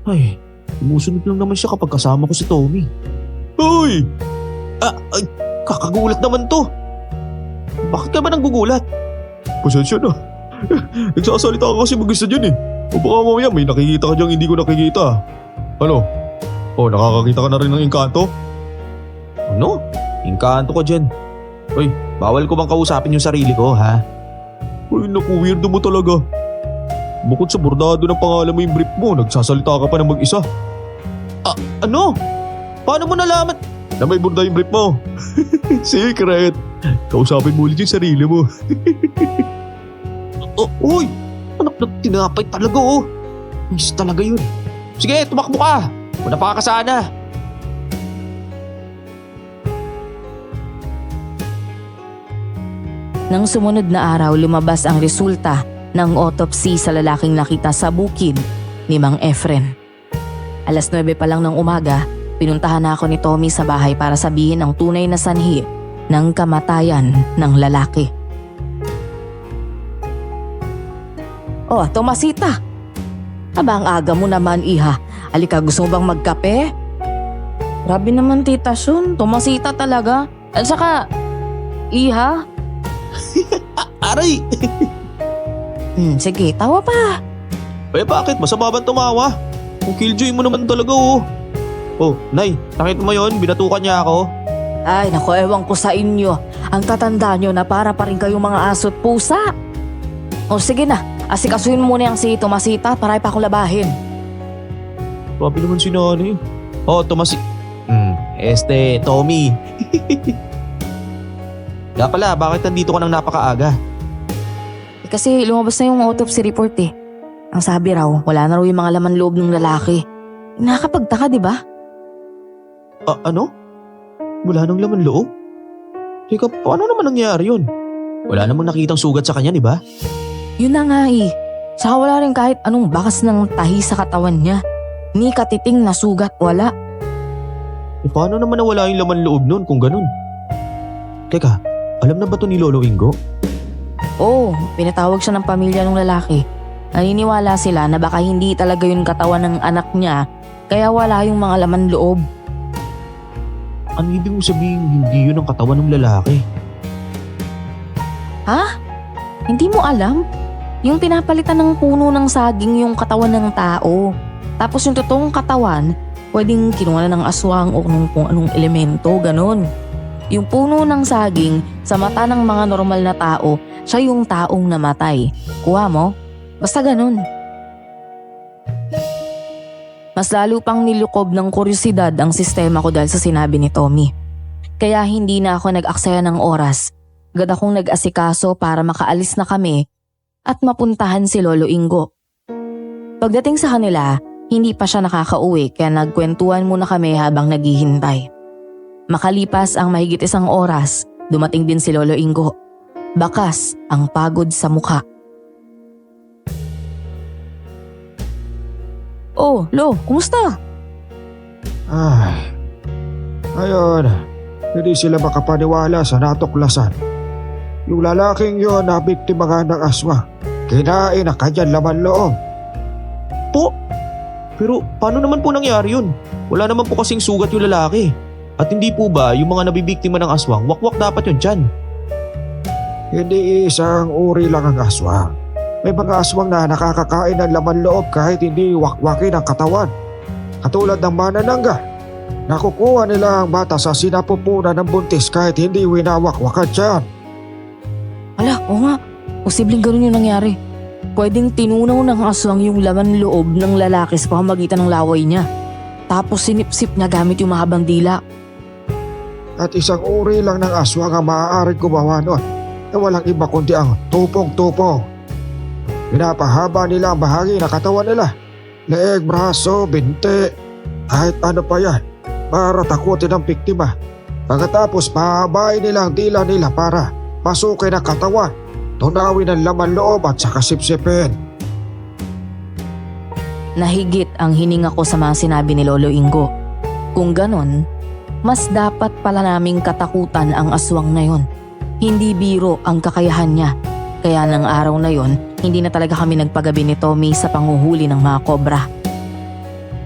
Ay, sumusunod lang naman siya kapag kasama ko si Tommy. Hoy! Ay, kakagulat naman to. Bakit ka ba nang gugulat? Pasensya na. Nagsasalita ka kasi mag-isa dyan eh. O baka mamaya may nakikita ka dyan hindi ko nakikita. Ano? O nakakakita ka na rin ng engkanto? Ano? Engkanto ka dyan. Uy, bawal ko bang kausapin yung sarili ko ha? Uy naku, weirdo mo talaga. Bukod sa bordado ng pangalan mo yung brief mo, nagsasalita ka pa ng mag-isa. Ano? Paano mo nalaman na may borda yung brief mo? Secret. Kausapin mo ulit yung sarili mo. Uy! Anak na tinapay talaga oh. Miss talaga yun. Sige, tumakbo ka. Wala pa ka sana. Nang sumunod na araw, lumabas ang resulta ng autopsy sa lalaking nakita sa bukid ni Mang Efren. Alas 9 pa lang ng umaga, pinuntahan na ako ni Tommy sa bahay para sabihin ang tunay na sanhi ng kamatayan ng lalaki. Oh, Tomasita! Aba, ang aga mo naman, iha. Alika, gusto mo bang magkape? Grabe naman, Tita Shun. Tomasita talaga. At saka, iha? Aray! Sige, tawa pa. Eh bakit? Masama ba tumawa? Kung killjoy mo naman talaga oh. Oh, Nay, nakita mo yun? Binatukan niya ako. Ay, naku, ewan ko sa inyo. Ang tatanda nyo na para pa rin kayong mga aso't pusa. O sige na, asikasuhin mo na yung si Tomasita para pa akong labahin. Grabe naman si nanay. Oh, Tommy. Nga pala, bakit nandito ka nang napakaaga? Kasi lumabas na yung autopsy report eh. Ang sabi raw, wala na raw yung mga laman loob ng lalaki. Nakakapagtaka, di ba? Ano? Wala nang laman loob? Teka, paano naman nangyari yun? Wala namang nakitang sugat sa kanya, di ba? Yun na nga eh. Saka wala rin kahit anong bakas ng tahi sa katawan niya. Ni katiting na sugat, wala. Eh, paano naman nawala yung laman loob nun kung ganun? Teka, alam na ba to ni Lolo Ingo? Oo, pinatawag siya ng pamilya ng lalaki. Naniniwala sila na baka hindi talaga yung katawan ng anak niya, kaya wala yung mga laman loob. Ano ibig mo sabihin hindi yun ang katawan ng lalaki? Ha? Hindi mo alam? Yung pinapalitan ng puno ng saging yung katawan ng tao. Tapos yung totoong katawan, pwedeng kinuha na ng aswang o kung anong elemento, ganun. Yung puno ng saging, sa mata ng mga normal na tao, siya yung taong namatay. Kuha mo? Basta ganun. Mas lalo pang nilukob ng kuryosidad ang sistema ko dahil sa sinabi ni Tommy. Kaya hindi na ako nag-aksaya ng oras. Agad akong nag-asikaso para makaalis na kami at mapuntahan si Lolo Ingo. Pagdating sa kanila, hindi pa siya nakakauwi kaya nagkwentuhan muna kami habang naghihintay. Makalipas ang mahigit 1 oras, dumating din si Lolo Ingo. Bakas ang pagod sa mukha. Oh, Lo, kumusta? Ay, ayun, hindi sila makapaniwala sa natuklasan. Yung lalaking yun na biktima nga ng aswang, kinain ang kanyang laman loob. Po? Pero paano naman po nangyari yun? Wala naman po kasing sugat yung lalaki. At hindi po ba yung mga nabibiktima ng aswang, wakwak dapat yun dyan? Hindi isang uri lang ang aswang. May mga aswang na nakakakain ng laman loob kahit hindi wakwakin ang katawan. Katulad ng mananangga. Nakukuha nila ang bata sa sinapupunan ng buntis kahit hindi winawakwakan siyan. Ala, oo nga. Posibleng ganun yung nangyari. Pwedeng tinunaw ng aswang yung laman loob ng lalaki sa pamamagitan ng laway niya. Tapos sinipsip niya gamit yung mahabang dila. At isang uri lang ng aswang ang maaaring gumawa nun na walang iba kundi ang tupong-tupong. Pinapahaba nila ang bahagi ng katawan nila. Leeg, braso, binti, kahit ano pa yan para takutin ang biktima. Pagkatapos pahabain nila ang dila nila para pasukin ang katawan, tunawin ang laman loob at saka sipsipin. Nahigit ang hininga ko sa mga sinabi ni Lolo Ingo. Kung ganon, mas dapat pala naming katakutan ang aswang na yon. Hindi biro ang kakayahan niya. Kaya ng araw na yon, hindi na talaga kami nagpagabi ni Tommy sa panghuhuli ng mga kobra.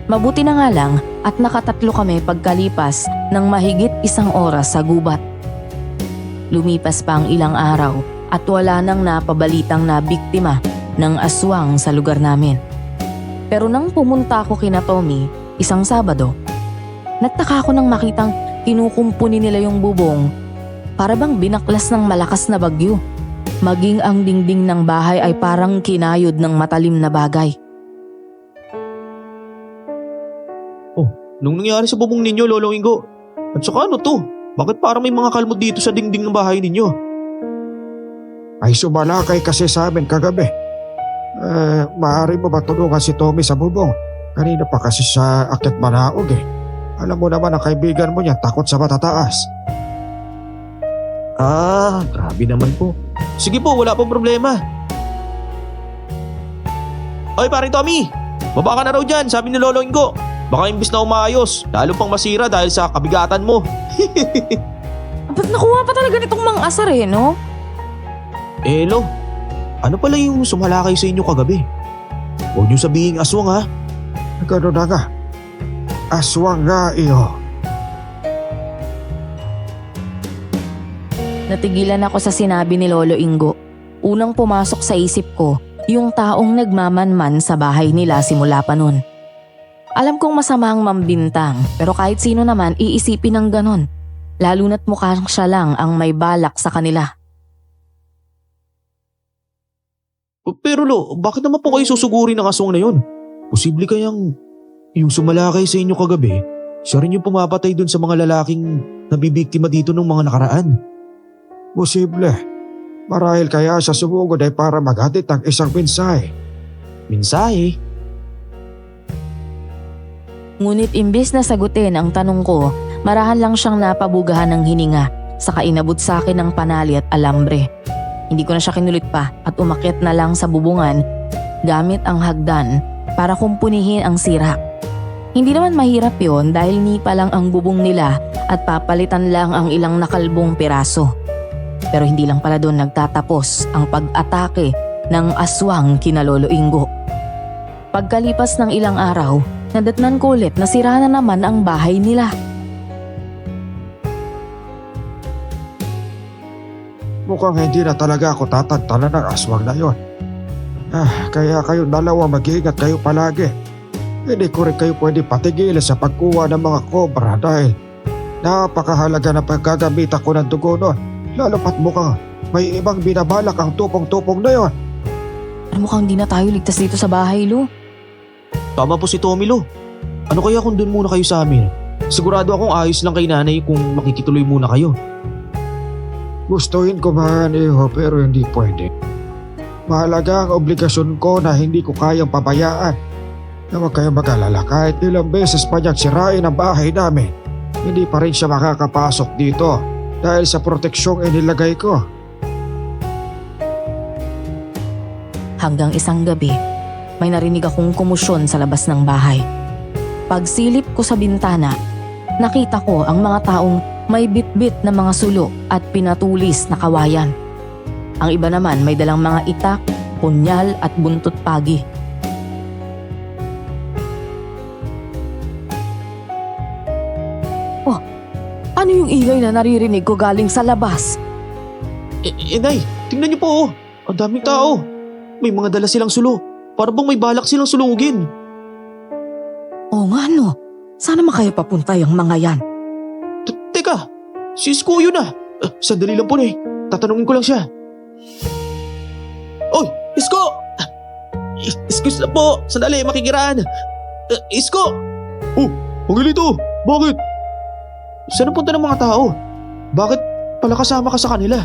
Mabuti na nga lang at nakatatlo kami pagkalipas ng mahigit 1 oras sa gubat. Lumipas pa ang ilang araw at wala nang napabalitang na biktima ng aswang sa lugar namin. Pero nang pumunta ako kina Tommy isang Sabado, nagtaka ako nang makitang kinukumpuni nila yung bubong para bang binaklas ng malakas na bagyo. Maging ang dingding ng bahay ay parang kinayod ng matalim na bagay. Nung nangyari sa bubong ninyo, Lolo Ingo? At saka ano to? Bakit parang may mga kalmot dito sa dingding ng bahay ninyo? Ay sumalakay kasi sa amin kagabi. Maaari mo ba tulungan si Tommy sa bubong? Kanina pa kasi sa akyat manaog eh. Alam mo naman ang kaibigan mo niya takot sa matataas. Grabe naman po. Sige po, wala pong problema. Oy, paring Tommy! Baba ka na raw dyan, sabi ni Lolo Ingo. Baka imbis na umaayos, lalo pang masira dahil sa kabigatan mo. Ba't nakuha pa talaga nitong mga asar no? Lo, ano pala yung sumalakay sa inyo kagabi? Huwag niyo sabihin aswang ha. Gano'n na nga. Aswang nga iyo. Natigilan ako sa sinabi ni Lolo Ingo. Unang pumasok sa isip ko, yung taong nagmamanman sa bahay nila simula pa nun. Alam kong masama ang mambintang, pero kahit sino naman iisipin ng ganon. Lalo na't mukhang siya lang ang may balak sa kanila. Pero Lo, bakit naman po kayo susuguri ng aswang na yun? Posible kayang yung sumalakay sa inyo kagabi, siya rin yung pumapatay dun sa mga lalaking nabibiktima dito ng mga nakaraan. Posible. Marahil kaya siya sumugod ay para maghatid ng isang mensahe. Mensahe? Ngunit imbes na sagutin ang tanong ko, marahan lang siyang napabugahan ng hininga, saka inabot sa akin ng panali at alambre. Hindi ko na siya kinulit pa at umakyat na lang sa bubungan gamit ang hagdan para kumpunihin ang sira. Hindi naman mahirap yon dahil nipa lang ang bubong nila at papalitan lang ang ilang nakalbong piraso. Pero hindi lang pala doon nagtatapos ang pag-atake ng aswang kina Lolo Ingo. Pagkalipas ng ilang araw, nadatnan ko ulit na sira na naman ang bahay nila. Mukhang hindi na talaga ako tatantanan ng aswang na yon. Kaya kayo dalawa mag-iingat kayo palagi. Hindi ko rin kayo pwede patigilan sa pagkuha ng mga kobra dahil napakahalaga na paggagamit ako ng dugo nun. Lalo pat mukhang may ibang binabalak ang tupong-tupong na yon. Pero mukhang di na tayo ligtas dito sa bahay, Lo. Tama po si Tommy, Lo. Ano kaya kung dun muna kayo sa amin? Sigurado akong ayos lang kay nanay kung makikituloy muna kayo. Gustuhin ko man iho pero hindi pwede. Mahalaga ang obligasyon ko na hindi ko kayang pabayaan. Na huwag kayong mag-alala kahit ilang beses pa niyang sirain ang bahay namin. Hindi pa rin siya makakapasok dito dahil sa proteksyong inilagay ko. Hanggang isang gabi, may narinig akong kumusyon sa labas ng bahay. Pagsilip ko sa bintana, nakita ko ang mga taong may bitbit na mga sulo at pinatulis na kawayan. Ang iba naman may dalang mga itak, punyal at buntot pagi. Oh, ano yung ingay na naririnig ko galing sa labas? Nay, tingnan niyo po oh. Ang daming tao. May mga dala silang sulo. Para bang may balak silang sulugin. Oo nga no, sana makaya papunta yung mga yan. Teka, si Isko yun ah. Sandali lang po eh. Tatanungin ko lang siya. Oy, Isko! Excuse na po. Sandali, makikiraan. Isko! Oh, Angelito, bakit? Saan punta ng mga tao? Bakit pala kasama ka sa kanila?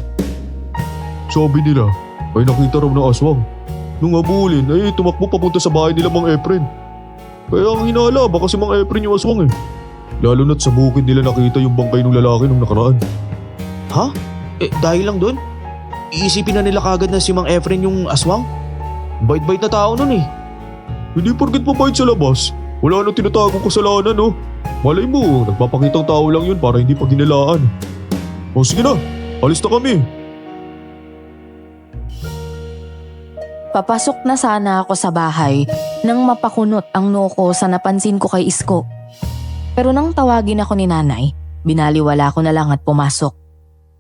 Sabi nila, ay nakita raw ng aswang. Nung habulin ay tumakbo papunta sa bahay nila Mang Efren. Kaya ang hinala baka si Mang Efren yung aswang eh. Lalo na't sa bukid nila nakita yung bangkay ng lalaki nung nakaraan. Ha? Dahil lang doon? Iisipin na nila kagad na si Mang Efren yung aswang? Bait-bait na tao nun eh. Hindi porket mabait sa labas, wala nang tinatagong kasalanan no. Malay mo, nagpapakitang tao lang yun para hindi pa ginalaan. O sige na, alis na kami. Papasok na sana ako sa bahay nang mapakunot ang noo ko sa napansin ko kay Isko. Pero nang tawagin ako ni nanay, binaliwala ko na lang at pumasok.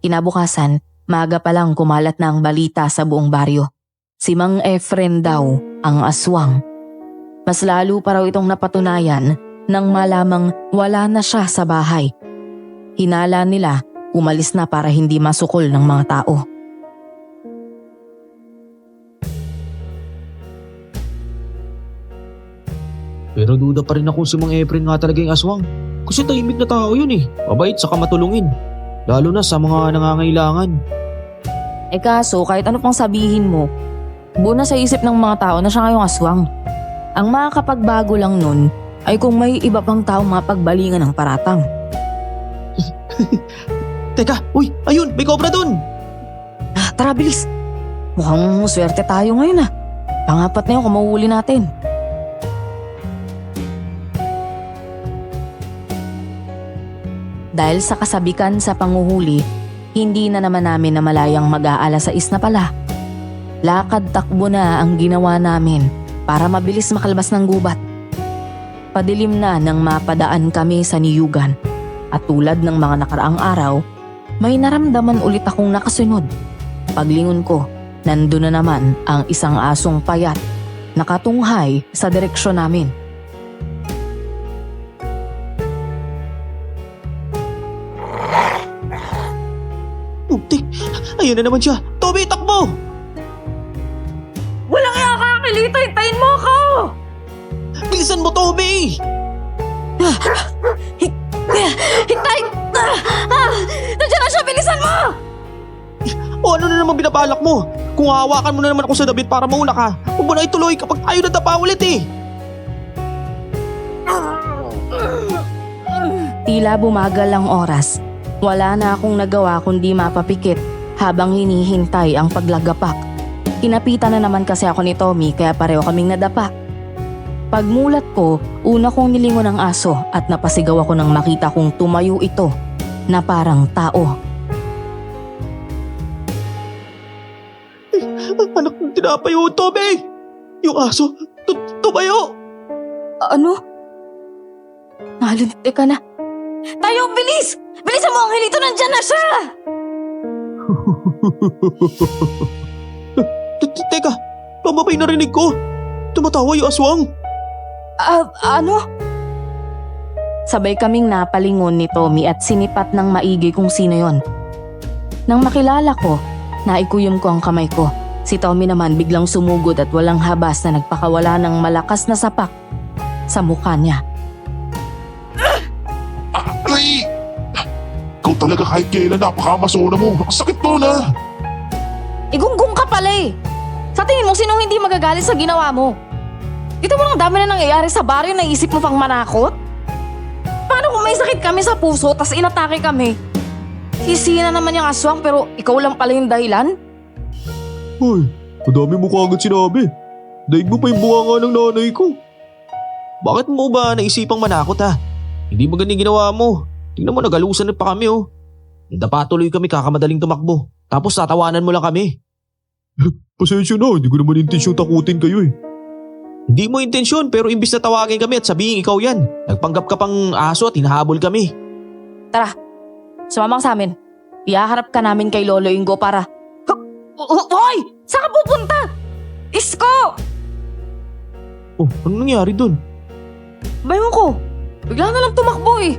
Kinabukasan, maaga pa lang kumalat na ang balita sa buong baryo. Si Mang Efren daw ang aswang. Mas lalo pa raw itong napatunayan nang malamang wala na siya sa bahay. Hinala nila, umalis na para hindi masukol ng mga tao. Pero duda pa rin ako si Mang Efren nga talaga yung aswang. Kasi tahimik na tao yun eh. Mabait saka matulungin. Lalo na sa mga nangangailangan. Kaso kahit ano pang sabihin mo, buo na sa isip ng mga tao na siya ngayong aswang. Ang makakapagbago lang nun ay kung may iba pang taong mapagbalingan ng paratang. Teka, uy, ayun, may cobra dun! Tara bilis, mukhang swerte tayo ngayon ah. Pangapat na yun kung mauuli natin. Dahil sa kasabikan sa panguhuli, hindi na naman namin namalayang mag-aalas 6 na pala. Lakad takbo na ang ginawa namin para mabilis makalabas ng gubat. Padilim na nang mapadaan kami sa niyugan at tulad ng mga nakaraang araw, may naramdaman ulit akong nakasunod. Paglingon ko, nandun na naman ang isang asong payat, nakatunghay sa direksyon namin. Uptik, ayun na naman siya. Toby, takbo! Walang iya ka, Angelito! Hintayin mo ako! Bilisan mo, Toby! Hintay! Nandiyan na siya! Bilisan mo! O ano na naman binabalak mo? Kung hawakan mo na naman ako sa dabit para mauna ka, huwag mo na ituloy kapag tayo nadapa ulit eh. Tila bumagal ang oras. Wala na akong nagawa kundi mapapikit habang hinihintay ang paglagapak. Kinapitan na naman kasi ako ni Tommy kaya pareho kaming nadapa. Pagmulat ko, una kong nilingon ang aso at napasigaw ako nang makita kong tumayo ito na parang tao. Anak ng tinapayo, Toby! Yung aso, tumayo! Ano? Nalunti ka na. Tayo, bilis! Bilisan mo, Angelito! Nandiyan na siya! Teka, tama ba yung narinig ko? Tumatawa yung aswang. Ano? Sabay kaming napalingon ni Tommy at sinipat ng maigi kung sino yon. Nang makilala ko, naikuyom ko ang kamay ko. Si Tommy naman biglang sumugod at walang habas na nagpakawala ng malakas na sapak sa mukha niya. Aray! Ikaw talaga kahit kailan napakamasona mo. Ang sakit mo na. Igunggong ka pala eh! Sa tingin mo, sinong hindi magagalit sa ginawa mo? Dito mo lang dami na nangyayari sa baryo na isip mo pang manakot? Paano kung may sakit kami sa puso tas inatake kami? Sisina naman yung aswang pero ikaw lang pala yung dahilan? Ay, madami mo kagad sinabi. Daig mo pa yung bunganga ng nanay ko. Bakit mo ba naisipang manakot ha? Hindi mo ganyan ginawa mo. Tingnan mo, nagalusan na pa kami oh. Nadapa tuloy kami kakamadaling tumakbo. Tapos tatawanan mo lang kami. Pasensya na, hindi ko naman intensyong takutin kayo eh. Hindi mo intensyon pero imbis na tawagin kami at sabihin ikaw yan. Nagpanggap ka pang aso at hinahabol kami. Tara, sumama ka sa amin. Iaharap ka namin kay Lolo Ingo para... Hoy! Saan ka pupunta? ko! Oh, ano nangyari dun? Bayon ko, bigla na lang tumakbo eh.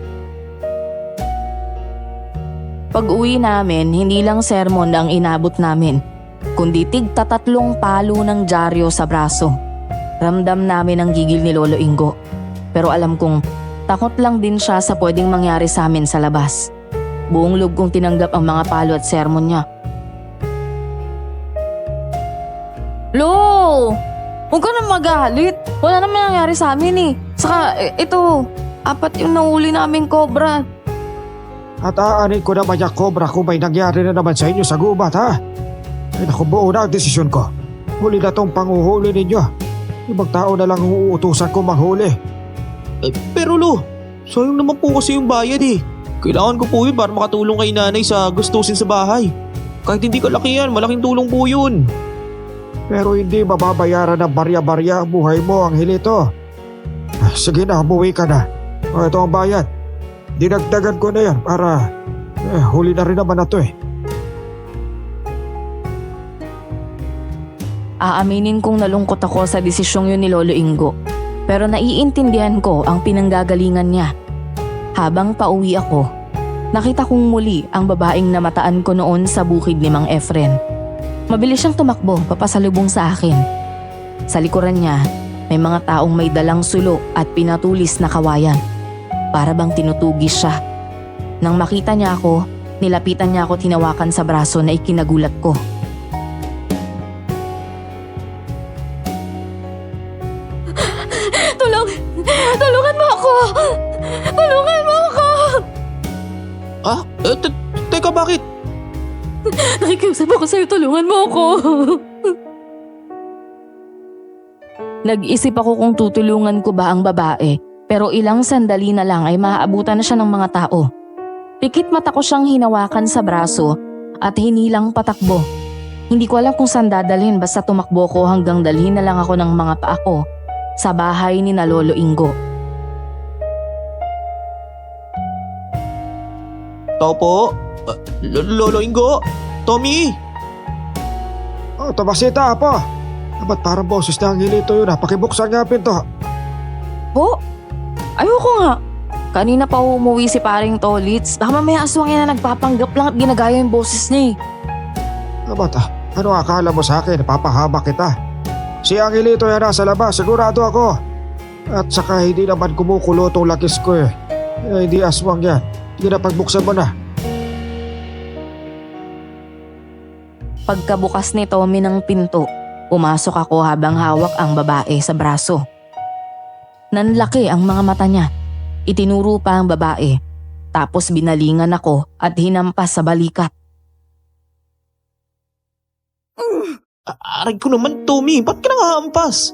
Pag uwi namin, hindi lang sermon ang inabot namin, kundi tig-3 palo ng dyaryo sa braso. Ramdam namin ang gigil ni Lolo Ingo. Pero alam kong takot lang din siya sa pwedeng mangyari sa amin sa labas. Buong loob kong tinanggap ang mga palo at sermon niya. Lo! Huwag ka na magalit. Wala naman nangyari sa amin eh. Saka ito, 4 yung nahuli naming cobra. At aanin ko naman yung cobra kung may nangyari na naman sa inyo sa gubat, ha? Ay naku, buo na ang desisyon ko. Huli na tong panguhuli ninyo. Ibang tao na lang uutusan ko manghuli. Pero Lo, sayang naman po kasi yung bayad eh. Kailangan ko po yun para makatulong kay nanay sa gustusin sa bahay. Kahit hindi kalaki yan, malaking tulong po yun. Pero hindi mababayaran ng barya-barya ang buhay mo, ang hilito. Sige na, umuwi ka na. O, ito ang bayad. Dinagdagan ko na yan para huli na rin naman na to eh. Aaminin kong nalungkot ako sa desisyong yun ni Lolo Ingo. Pero naiintindihan ko ang pinanggagalingan niya. Habang pauwi ako, nakita kong muli ang babaeng namataan ko noon sa bukid ni Mang Efren. Mabilis siyang tumakbo papasalubong sa akin. Sa likuran niya, may mga taong may dalang sulo at pinatulis na kawayan. Para bang tinutugis siya. Nang makita niya ako, nilapitan niya ako tinawakan sa braso na ikinagulat ko. Tulungan mo ako! Tulungan mo ako! Ah? Teka, bakit? Nakikiusap ako sa'yo, tulungan mo ako! Nag-isip ako kung tutulungan ko ba ang babae, pero ilang sandali na lang ay maaabutan na siya ng mga tao. Pikit mata ko siyang hinawakan sa braso at hinilang patakbo. Hindi ko alam kung saan dadalhin basta tumakbo ko hanggang dalhin na lang ako ng mga paa ko sa bahay ni na Lolo Ingo. Tao po? Lolo Ingo? Tommy? Oh, Tomasita, apo. Ba't parang boses na ang hilito yun, ha? Pakibuksan nga ang pinto. Po? Ayoko nga. Kanina pa umuwi si paring Tolits. Baka mamaya aswang yan na nagpapanggap lang at ginagaya yung boses niya eh. Ba't ano akala mo sa akin? Papahama kita. Si Angelito yan nasa labas, sigurado ako. At saka hindi naman kumukulo tong lakis ko eh. Hindi aswang yan. Sige na, pagbuksan mo na. Pagkabukas ni Tommy ng pinto, pumasok ako habang hawak ang babae sa braso. Nanlaki ang mga mata niya. Itinuro pa ang babae. Tapos binalingan ako at hinampas sa balikat. Aray ko naman, Tommy. Ba't ka nangahampas?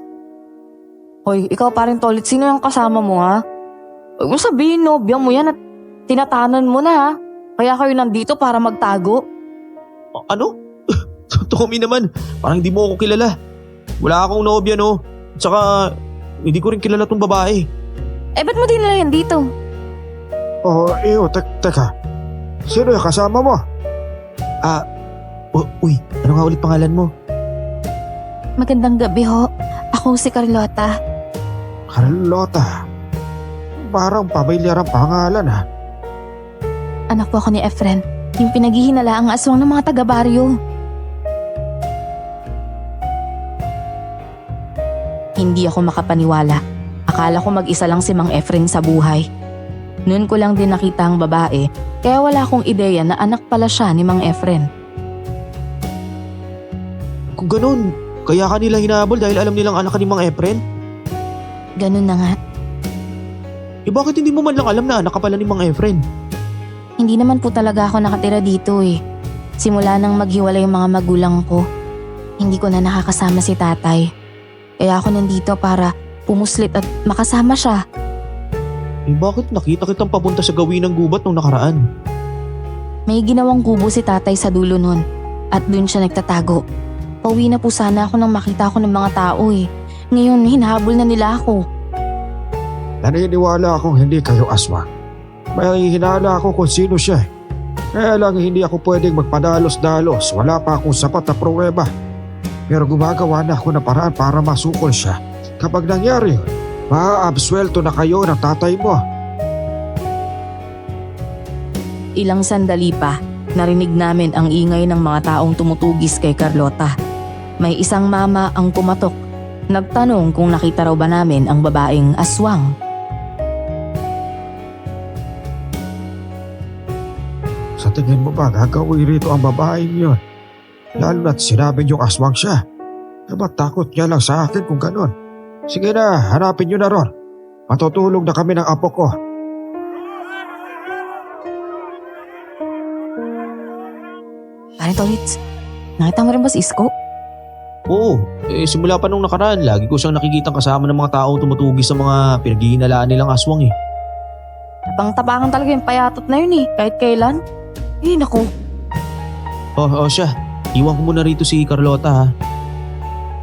Hoy, ikaw pa rin Tolit, sino yung kasama mo ha? Huwag mo sabihin, nobya mo yan at tinatanan mo na ha. Kaya kayo nandito para magtago. Ano? Tommy naman, parang hindi mo ako kilala. Wala akong nobya, no? Tsaka, hindi ko rin kilala tong babae. Eh, ba't mo dinala yan dito? Oh, teka. Sino yung kasama mo? Uy, ano nga ulit pangalan mo? Magandang gabi ho. Ako si Carlota. Carlota. Parang pamilyar ang pangalan, ha? Anak po ako ni Efren. Yung pinaghihinala ang aswang ng mga taga-baryo. Hindi ako makapaniwala. Akala ko mag-isa lang si Mang Efren sa buhay. Noon ko lang din nakita ang babae, kaya wala akong ideya na anak pala siya ni Mang Efren. Kung ganun, kaya kanila hinabol dahil alam nilang anak ka ni Mang Efren? Ganun na nga. Eh bakit hindi mo man lang alam na anak ka pala ni Mang Efren? Hindi naman po talaga ako nakatira dito eh. Simula nang maghiwalay yung mga magulang ko, hindi ko na nakakasama si tatay. Kaya ako nandito para pumuslit at makasama siya. Eh bakit nakita kitang papunta sa gawin ng gubat nung nakaraan? May ginawang kubo si tatay sa dulo nun at dun siya nagtatago. Pauwi na po sana ako nang makita ko ng mga tao eh. Ngayon hinahabol na nila ako. Naniniwala akong hindi kayo aswang. May hinala ako kung sino siya. Kaya lang hindi ako pwedeng magpadalos-dalos. Wala pa akong sapat na pruweba. Pero gumagawa na ako ng paraan para masukol siya. Kapag nangyari yun, maaabswelto na kayo ng tatay mo. Ilang sandali pa, narinig namin ang ingay ng mga taong tumutugis kay Carlota. May isang mama ang pumatok. Nagtanong kung nakita raw ba namin ang babaeng aswang. Sa tingin mo ba gagawin rito ang babaeng yun? Lalo na't sinabi niyong aswang siya. Takot niya lang sa akin kung ganon. Sige na, hanapin niyo na ron. Matutulog na kami ng apo ko. Pare Tolits, nakita mo rin ba si Isko? Oo, simula pa nung nakaraan, lagi ko siyang nakikitang kasama ng mga taong tumutugis sa mga pinaghihinalaan nilang aswang eh. Tapang-tapangan talaga yung payatot na yun kahit kailan. Naku, Siya. Iwan ko muna rito si Carlota ha.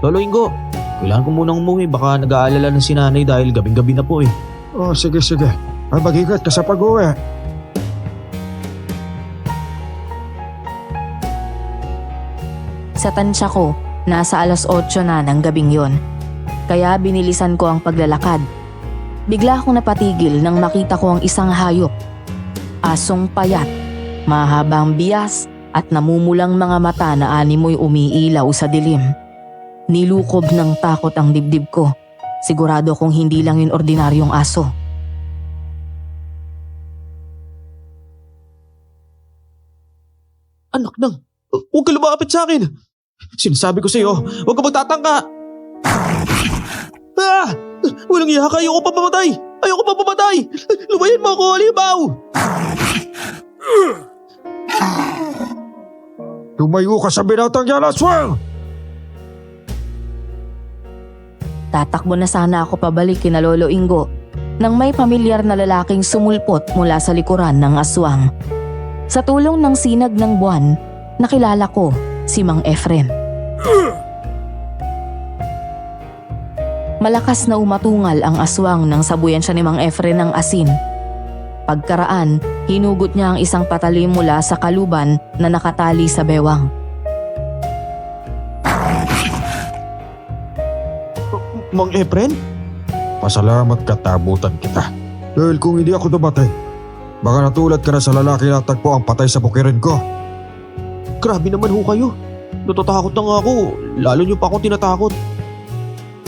Lolo Ingo, kailangan ko munang umuwi. Baka nag-aalala na si nanay dahil gabing-gabi na po eh. Sige. Ay mag-ingat ka sa pag-uwi. sa tansya ko, nasa 8:00 na ng gabing yon. Kaya binilisan ko ang paglalakad. Bigla akong napatigil nang makita ko ang isang hayop. Asong payat, mahabang bias at namumulang mga mata na animoy umiilaw sa dilim. Nilukob ng takot ang dibdib ko. Sigurado kong hindi lang yun ordinaryong aso. Anak nang, huwag ka lumapit sa akin. Sinasabi ko sa iyo, huwag ka magtatangka. Walang iya ka, ayoko pa mamatay. Lumayan mo ako, Alibaw. Tumayo ka sa binatang yan, aswang! Tatakbo na sana ako pabalik kina Lolo Ingo nang may pamilyar na lalaking sumulpot mula sa likuran ng aswang. Sa tulong ng sinag ng buwan, nakilala ko si Mang Efren. Malakas na umatungal ang aswang nang sabuyan siya ni Mang Efren ng asin. Pagkaraan, hinugot niya ang isang patalim mula sa kaluban na nakatali sa bewang. Mang Efren? Pasalamat ka, tabutan kita. Dahil kung hindi ako dumatay, baka natulad ka na sa lalaki na tagpo ang patay sa bukirin ko. Grabe naman ho kayo. Natatakot na nga ako. Lalo niyo pa akong tinatakot.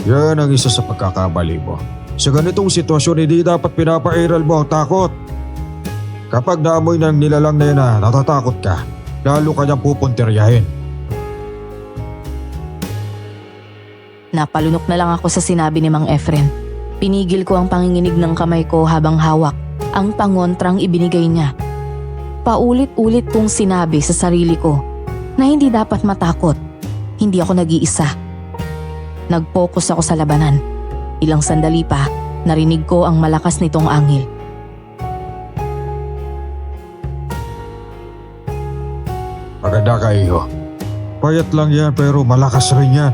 Yan ang isa sa pagkakamali mo. Sa ganitong sitwasyon, hindi dapat pinapairal mo ang takot. Kapag naamoy ng nilalang na yan na natatakot ka, lalo ka niyang pupuntiryahin. Napalunok na lang ako sa sinabi ni Mang Efren. Pinigil ko ang panginginig ng kamay ko habang hawak ang pangontrang ibinigay niya. Paulit-ulit kong sinabi sa sarili ko na hindi dapat matakot. Hindi ako nag-iisa. Nag-focus ako sa labanan. Ilang sandali pa, narinig ko ang malakas nitong angil. Maganda ka, iho. Payat lang yan pero malakas rin yan.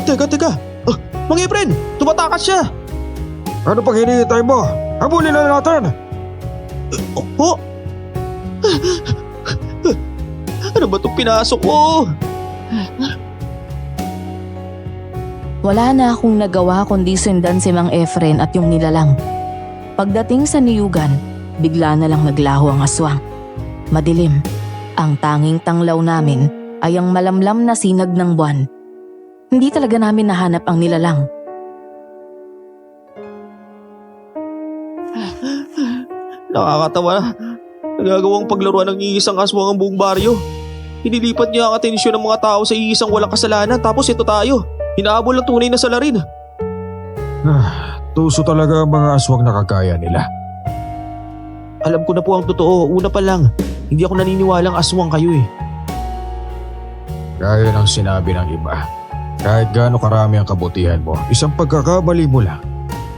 Teka. Mang Efren, tumatakas siya. Ano pang hinihintay mo? Habulin na natin! Ano ba itong pinasok ko? Wala na akong nagawa kundi sundan si Mang Efren at yung nilalang. Pagdating sa niyugan, bigla na lang naglaho ang aswang. Madilim. Ang tanging tanglaw namin ay ang malamlam na sinag ng buwan. Hindi talaga namin nahanap ang nilalang. Nakakatawa. Nagagawang paglaruan ng iisang aswang ang buong baryo. Hinilipat niya ang atensyon ng mga tao sa iisang walang kasalanan tapos ito tayo. Hinahabol ang tunay na salarin. Tuso talaga ang mga aswang na kagaya nila. Alam ko na po ang totoo. Una pa lang, hindi ako naniniwalang aswang kayo eh. Gaya ng sinabi ng iba, kahit gaano karami ang kabutihan mo, isang pagkakamali mo lang,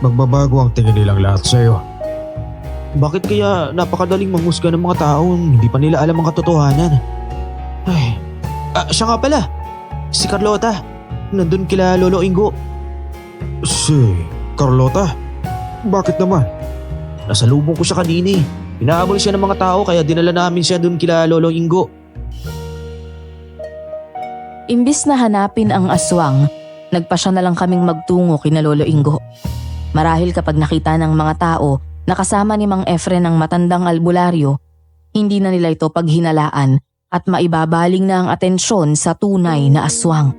magbabago ang tingin nilang lahat sa iyo. Bakit kaya napakadaling manghusga ng mga taong hindi pa nila alam ang katotohanan? Siya nga pala, si Carlota. Nandun kila Lolo Ingo. Si Carlota? Bakit naman? Nasalubong ko siya kanina eh. Pinahabol siya ng mga tao kaya dinala namin siya dun kila Lolo Ingo. Imbis na hanapin ang aswang, nagpasya na lang kaming magtungo kina Lolo Ingo. Marahil kapag nakita ng mga tao na kasama ni Mang Efren ang matandang albularyo, hindi na nila ito paghinalaan at maibabaling na ang atensyon sa tunay na aswang.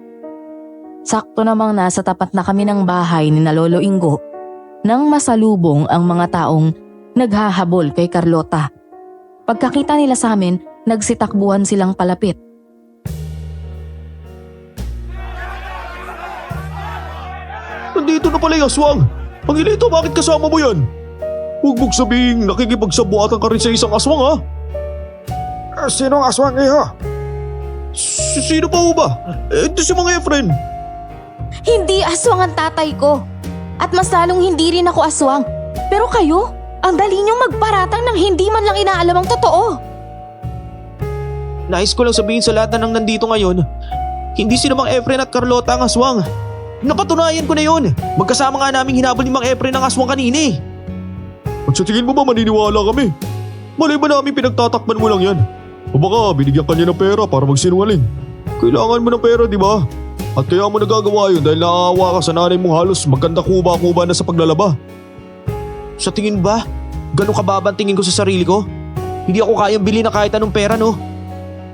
Sakto namang nasa tapat na kami ng bahay ni na Lolo Ingo nang masalubong ang mga taong naghahabol kay Carlota. Pagkakita nila sa amin, nagsitakbuhan silang palapit. Nandito na pala yung aswang. Angelito, bakit kasama mo yan? Huwag mong sabihing nakikipagsabuatan ka rin sa isang aswang ha? Sinong aswang iho? Sino pa ho ba? Ito si Mang Efren. Hindi aswang ang tatay ko. At mas lalong hindi rin ako aswang. Pero kayo, ang dali niyong magparatang ng hindi man lang inaalam ang totoo. Nais ko lang sabihin sa lahat na nang nandito ngayon, hindi sila Mang Efren at Carlota ang aswang. Napatunayan ko na yun. Magkasama nga naming hinabol ni Mang Efren ang aswang kanina eh. At sa tingin mo ba maniniwala kami? Malay ba namin pinagtatakpan mo lang yan? O baka binigyan ka niya ng pera para magsinungaling? Kailangan mo ng pera, di ba? At kaya mo nagagawa yun dahil naaawa ka sa nanay mong halos maganda kuba-kuba na sa paglalaba. Sa tingin ba? Ganun kababa ang tingin ko sa sarili ko? Hindi ako kayang bili na kahit anong pera, no?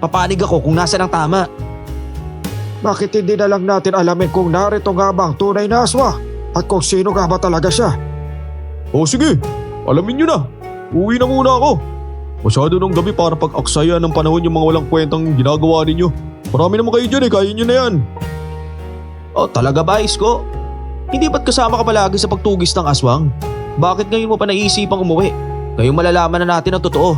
Papanig ako kung nasa ng tama. Bakit hindi na lang natin alamin kung narito nga ba ang tunay na aswang at kung sino nga ba talaga siya? O sige, alamin nyo na. Uwi na muna ako. Masyado ng gabi para pag-aksaya ng panahon yung mga walang kwentang ginagawa ninyo. Marami naman kayo dyan eh, kaya nyo na yan. Oh, talaga ba, Isko? Hindi ba't kasama ka palagi sa pagtugis ng aswang? Bakit ngayon mo pa naisipang umuwi? Ngayong malalaman na natin ang totoo.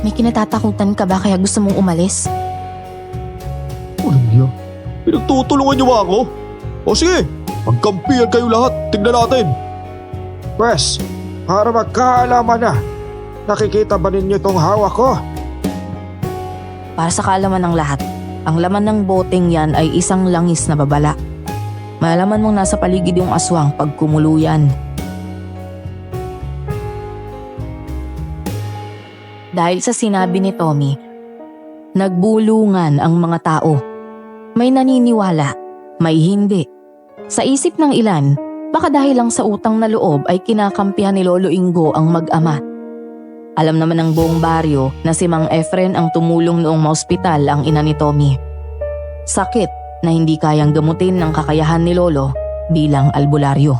May kinatatakutan ka ba kaya gusto mong umalis? Walang niya. Pinagtutulungan niyo ba ako? O sige, magkampihan kayo lahat. Tignan natin. Pwes, para magkaalaman na, nakikita ba ninyo itong hawak ko? Para sa kaalaman ng lahat, ang laman ng boteng yan ay isang langis na babala. Malalaman mong nasa paligid yung aswang pag kumulo yan. Dahil sa sinabi ni Tommy, nagbulungan ang mga tao. May naniniwala, may hindi. Sa isip ng ilan, baka dahil lang sa utang na loob ay kinakampihan ni Lolo Ingo ang mag-ama. Alam naman ng buong baryo na si Mang Efren ang tumulong noong maospital ang ina ni Tommy. Sakit na hindi kayang gamutin ng kakayahan ni Lolo bilang albularyo.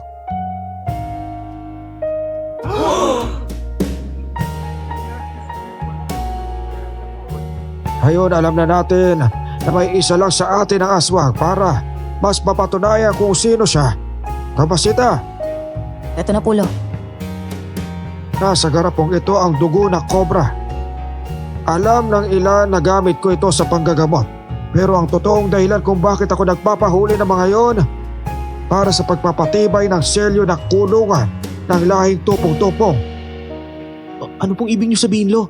Ngayon alam na natin na may isa lang sa atin ang aswang para mas mapatunayan kung sino siya. Kapasita, Eto na pulo. nasa garapong ito ang dugo ng kobra. Alam ng ilan na gamit ko ito sa panggagamot. Pero ang totoong dahilan kung bakit ako nagpapahuli ng mga yon para sa pagpapatibay ng selyo ng kulungan ng lahing tupong-tupong. Ano pong ibig niyo sabihin, Lo?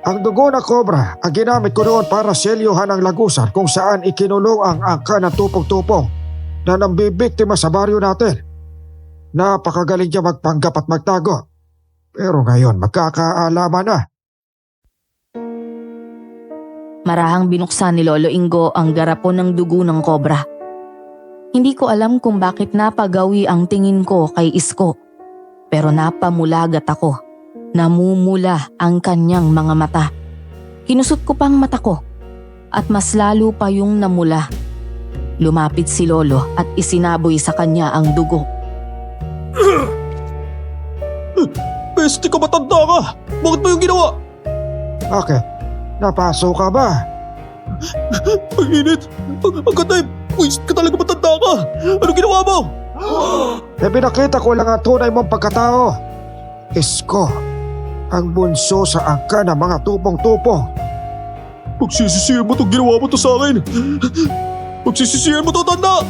Ang dugo ng kobra ang ginamit ko noon para selyohan ang lagusan kung saan ikinulong ang angka ng tupong-tupong na nambibiktima sa baryo natin. Napakagaling niya magpanggap at magtago. Pero ngayon magkakaalaman na. Marahang binuksan ni Lolo Ingo ang garapon ng dugo ng kobra. Hindi ko alam kung bakit napagawi ang tingin ko kay Isko. Pero napamulagat ako. Namumula ang kanyang mga mata. Kinusot ko pang mata ko at mas lalo pa yung namula. Lumapit si Lolo at isinaboy sa kanya ang dugo. Peste ka, matanda ka! Bakit mo yung ginawa? Bakit? Napaso ka ba? Ang init! Ang katay! Pwes ka talaga, matanda ka! Ano ginawa mo? Pinakita ko lang ang tunay mong pagkatao. Isko, ang bunso sa angka ng mga tupong-tupong. Pagsisisihan mo itong ginawa mo to sa akin! Pagsisisihan mo to, tanda!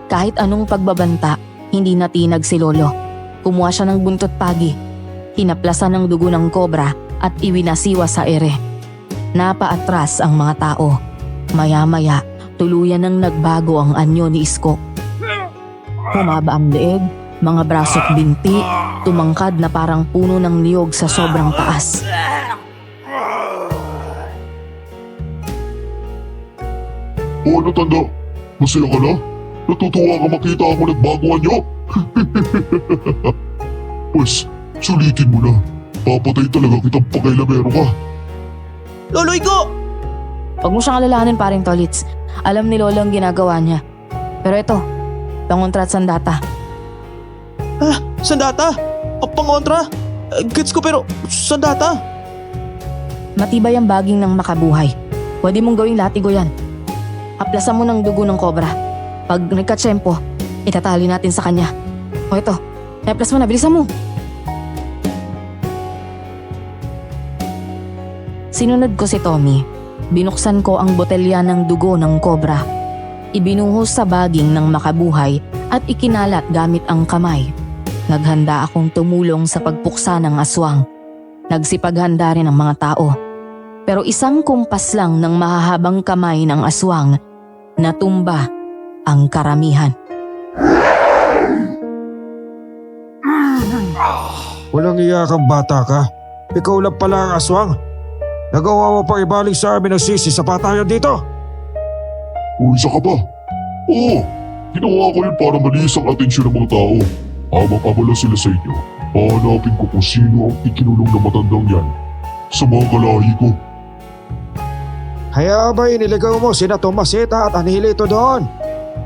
Kahit anong pagbabanta, hindi natinag si Lolo. Kumuha siya ng buntot pagi. Hinaplasan ng dugo ng kobra at iwinasiwa sa ere. Napaatras ang mga tao. Maya-maya, tuluyan nang nagbago ang anyo ni Isko. Humaba ang leeg, mga braso't binti, tumangkad na parang puno ng niyog sa sobrang taas. O ano tanda? Masaya ka na? Natutuwa ka makita ako nagbago niyo? Pues, sulitin mo na. Papatay talaga kitang pakailamero ka. Lolo Igo! Huwag mo siyang alalahanin, paring Tolits. Alam ni Lolo ang ginagawa niya. Pero ito, pangontra at sandata. Sandata? Pangontra? Gets ko pero sandata? Matibay ang baging ng makabuhay. Pwede mong gawing latigo yan. Haplasan mo ng dugo ng kobra. Pag nagkatsyempo, itatali natin sa kanya. O ito, haplas mo na, bilisan mo. Sinunod ko si Tommy. Binuksan ko ang botelya ng dugo ng kobra. Ibinuhos sa baging ng makabuhay at ikinalat gamit ang kamay. Naghanda akong tumulong sa pagpuksa ng aswang. Nagsipaghanda rin ang mga tao. Pero isang kumpas lang ng mahahabang kamay ng aswang, natumba ang karamihan. Walang iya kang bata ka. Ikaw lang pala ang aswang. Nagawa mo pang ibalik sa amin ng sisi sa patayan dito. Uwisa ka pa? Oo, ginawa ko yun para malis ang atensyon ng mga tao. Habang abala sila sa inyo, hahanapin ko kung sino ang ikinulong na matandang yan sa mga kalahi ko. Kaya ba iniligaw mo sina Tomasita at Angelito doon?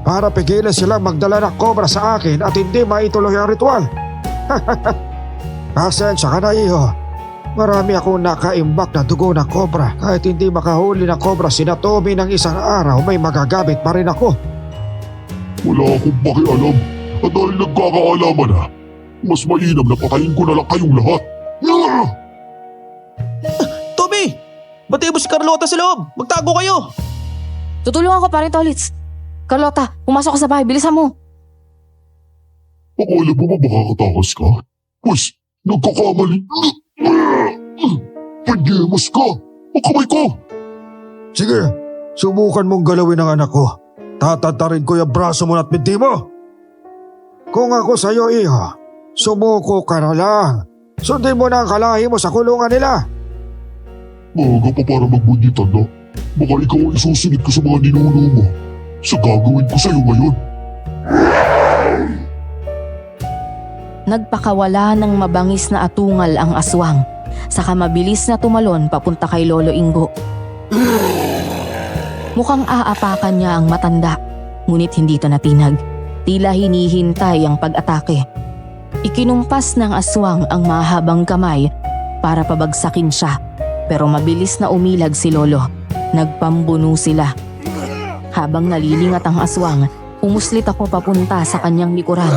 Para pigilan silang magdala ng kobra sa akin at hindi maituloy ang ritual. Pasensya ka na, iho. Marami akong nakaimbak na dugo ng kobra. Kahit hindi makahuli ng kobra sina Tommy ng isang araw, may magagamit pa rin ako. Wala akong pakialam. At dahil nagkakaalaman na, mas mainam na patayin ko na lang kayong lahat. Tommy! Batiin mo si Carlota sa loob! Magtago kayo! Tutulungan ko, paring Tolits. Carlota, pumasok ka sa bahay, bilisan mo. Akala mo ba makakatakas ka? Pues, nagkakamali. Pagyemas ka! Ang kamay ko! Sige, subukan mong galawin ang anak ko. Tatantarin ko yung braso mo at binti mo. Kung ako sa'yo, iho, sumuko ka na lang. Sundin mo na ang kalahi mo sa kulungan nila. Maaga pa para magbunyi, tanda. Baka ikaw ang isusunod ko sa mga ninuno mo. Sa gagawin ko sa'yo ngayon. Nagpakawala ng mabangis na atungal ang aswang. Saka mabilis na tumalon papunta kay Lolo Ingo. Mukhang aapakan niya ang matanda. Ngunit hindi ito natinag. Tila hinihintay ang pag-atake. Ikinumpas ng aswang ang mahabang kamay para pabagsakin siya. Pero mabilis na umilag si Lolo. Nagpambuno sila. Habang nalilingat ang aswang, umuslit ako papunta sa kanyang likuran.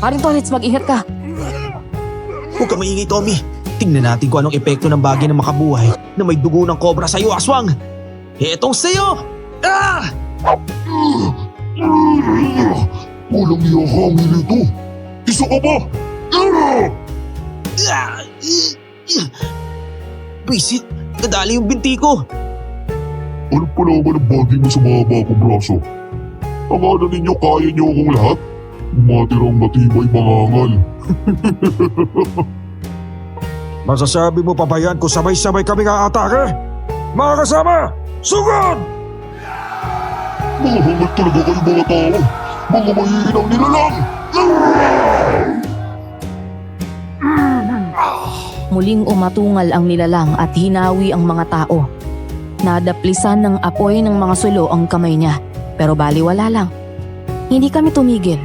Paring Tolits, mag-ingat ka. Huwag ka maingay, Tommy. Tingnan natin kung anong epekto ng bagay na makabuhay na may dugo ng kobra sa'yo, aswang. Etong sa'yo! Ah! Walang iyahangin ito. Isa ka ba? Bisit, nadali yung binti ko. Ano pala naman ang bagay mo sa mahaba kong braso? Akala ninyo kaya niyo akong lahat? Matirang matibay mangangal. Masasabi mo pa ba yan kung sabay-sabay kami aatake? Mga kasama, sugod! Mga hangal talaga kayo mga tao. Mga mahihinang nilalang. Muling umatungal ang nilalang at hinawi ang mga tao. Nadaplisan ng apoy ng mga sulo ang kamay niya, pero baliwala lang. Hindi kami tumigil.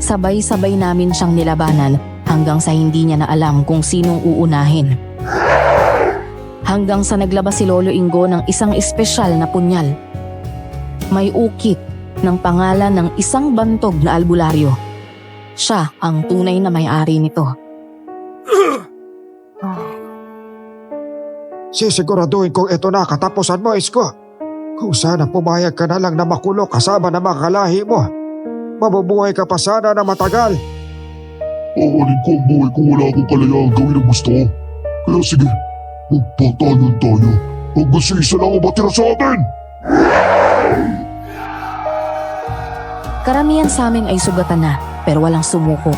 Sabay-sabay namin siyang nilabanan hanggang sa hindi niya na alam kung sinong uunahin. Hanggang sa naglabas si Lolo Ingo ng isang espesyal na punyal. May ukit ng pangalan ng isang bantog na albularyo. Siya ang tunay na may-ari nito. Sisiguraduhin kong ito na katapusan mo, Isko. Kung sana pumayag ka na lang na makulong kasama ng mga kalahi mo. Mabubuhay ka pa sana na matagal. Aanin ko ang buhay kung wala akong kalayaan gawin ang gusto ko. Kaya sige, magpatalan tayo. Hanggang sa isa lang ang matira sa atin. Karamihan sa amin ay sugatan na, pero walang sumuko.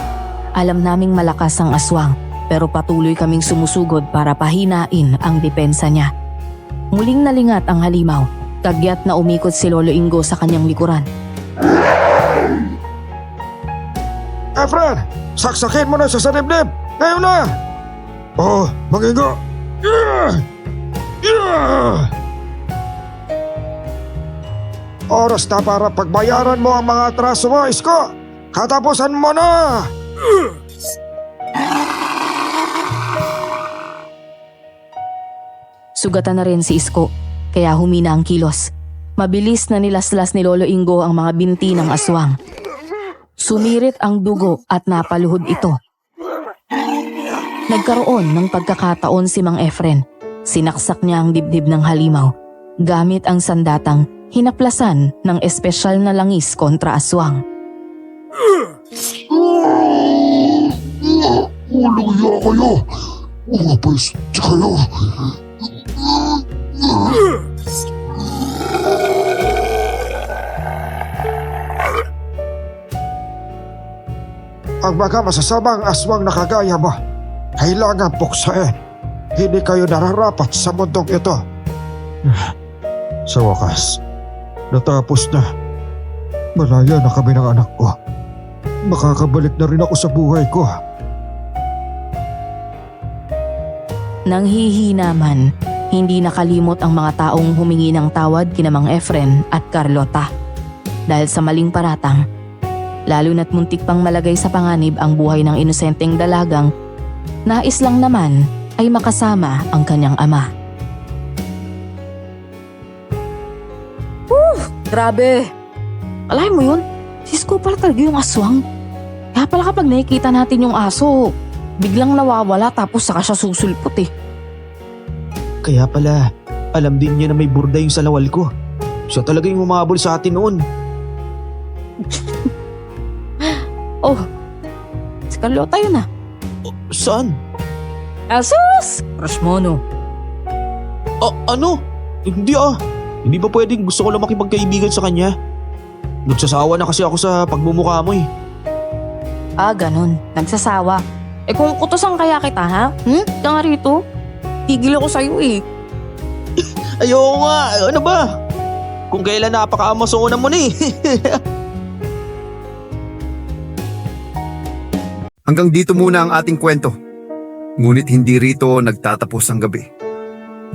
Alam naming malakas ang aswang, pero patuloy kaming sumusugod para pahinain ang depensa niya. Muling nalingat ang halimaw, Kagyat na umikot si Lolo Ingo sa kanyang likuran. Efren, saksakin mo na siya sa dibdib! Ngayon na! Oo, Mang-Ingo! Yeah! Yeah! Oras na para pagbayaran mo ang mga atraso mo, Isko! Katapusan mo na! Sugatan na rin si Isko, kaya humina ang kilos. Mabilis na nilaslas ni Lolo Ingo ang mga binti ng aswang. Sumirit ang dugo at napaluhod ito. Nagkaroon ng pagkakataon si Mang Efren. Sinaksak niya ang dibdib ng halimaw. Gamit ang sandatang hinaplasan ng espesyal na langis kontra aswang. Walang iya kayo! Mga pweste kayo! Ang mga masasamang aswang na kagaya mo, kailangan puksain. Hindi kayo nararapat sa mundong ito. Sa wakas, natapos na. Malaya na kami ng anak ko. Makakabalik na rin ako sa buhay ko. Nang hihina man, hindi nakalimot ang mga taong humingi ng tawad kina Mang Efren at Carlota. Dahil sa maling paratang, lalo na't muntik pang malagay sa panganib ang buhay ng inosenteng dalagang, nais lang naman ay makasama ang kanyang ama. Grabe! Alay mo yun? Si Isko pala talaga yung aswang. Kaya pala kapag nakikita natin yung aso, biglang nawawala tapos saka siya susulpot eh. Kaya pala, alam din niya na may burda yung salawal ko. Siya talaga yung humabol sa atin noon. Oh, si Carlota yun ah. Saan? Asus! Crush mo no? Ano? Hindi ah. Hindi ba pwedeng gusto ko lang makipagkaibigan sa kanya? Nagsasawa na kasi ako sa pagmumukha mo eh. Ah, ganun. Nagsasawa. Eh kung kutusan kaya kita ha? Ka nga rito. Tigil ako sa'yo eh. Ayoko nga. Ano ba? Kung kailan napaka-amasonan mo na eh. Hanggang dito muna ang ating kwento. Ngunit hindi rito nagtatapos ang gabi.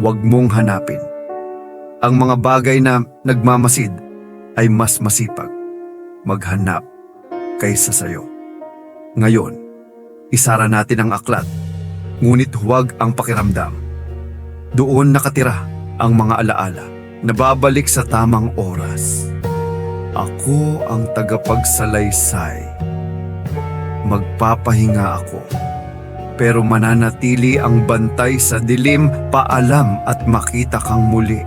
Huwag mong hanapin. Ang mga bagay na nagmamasid ay mas masipag maghanap kaysa sayo. Ngayon, isara natin ang aklat, ngunit huwag ang pakiramdam. Doon nakatira ang mga alaala na babalik sa tamang oras. Ako ang tagapagsalaysay. Magpapahinga ako, pero mananatili ang bantay sa dilim, paalam at makita kang muli.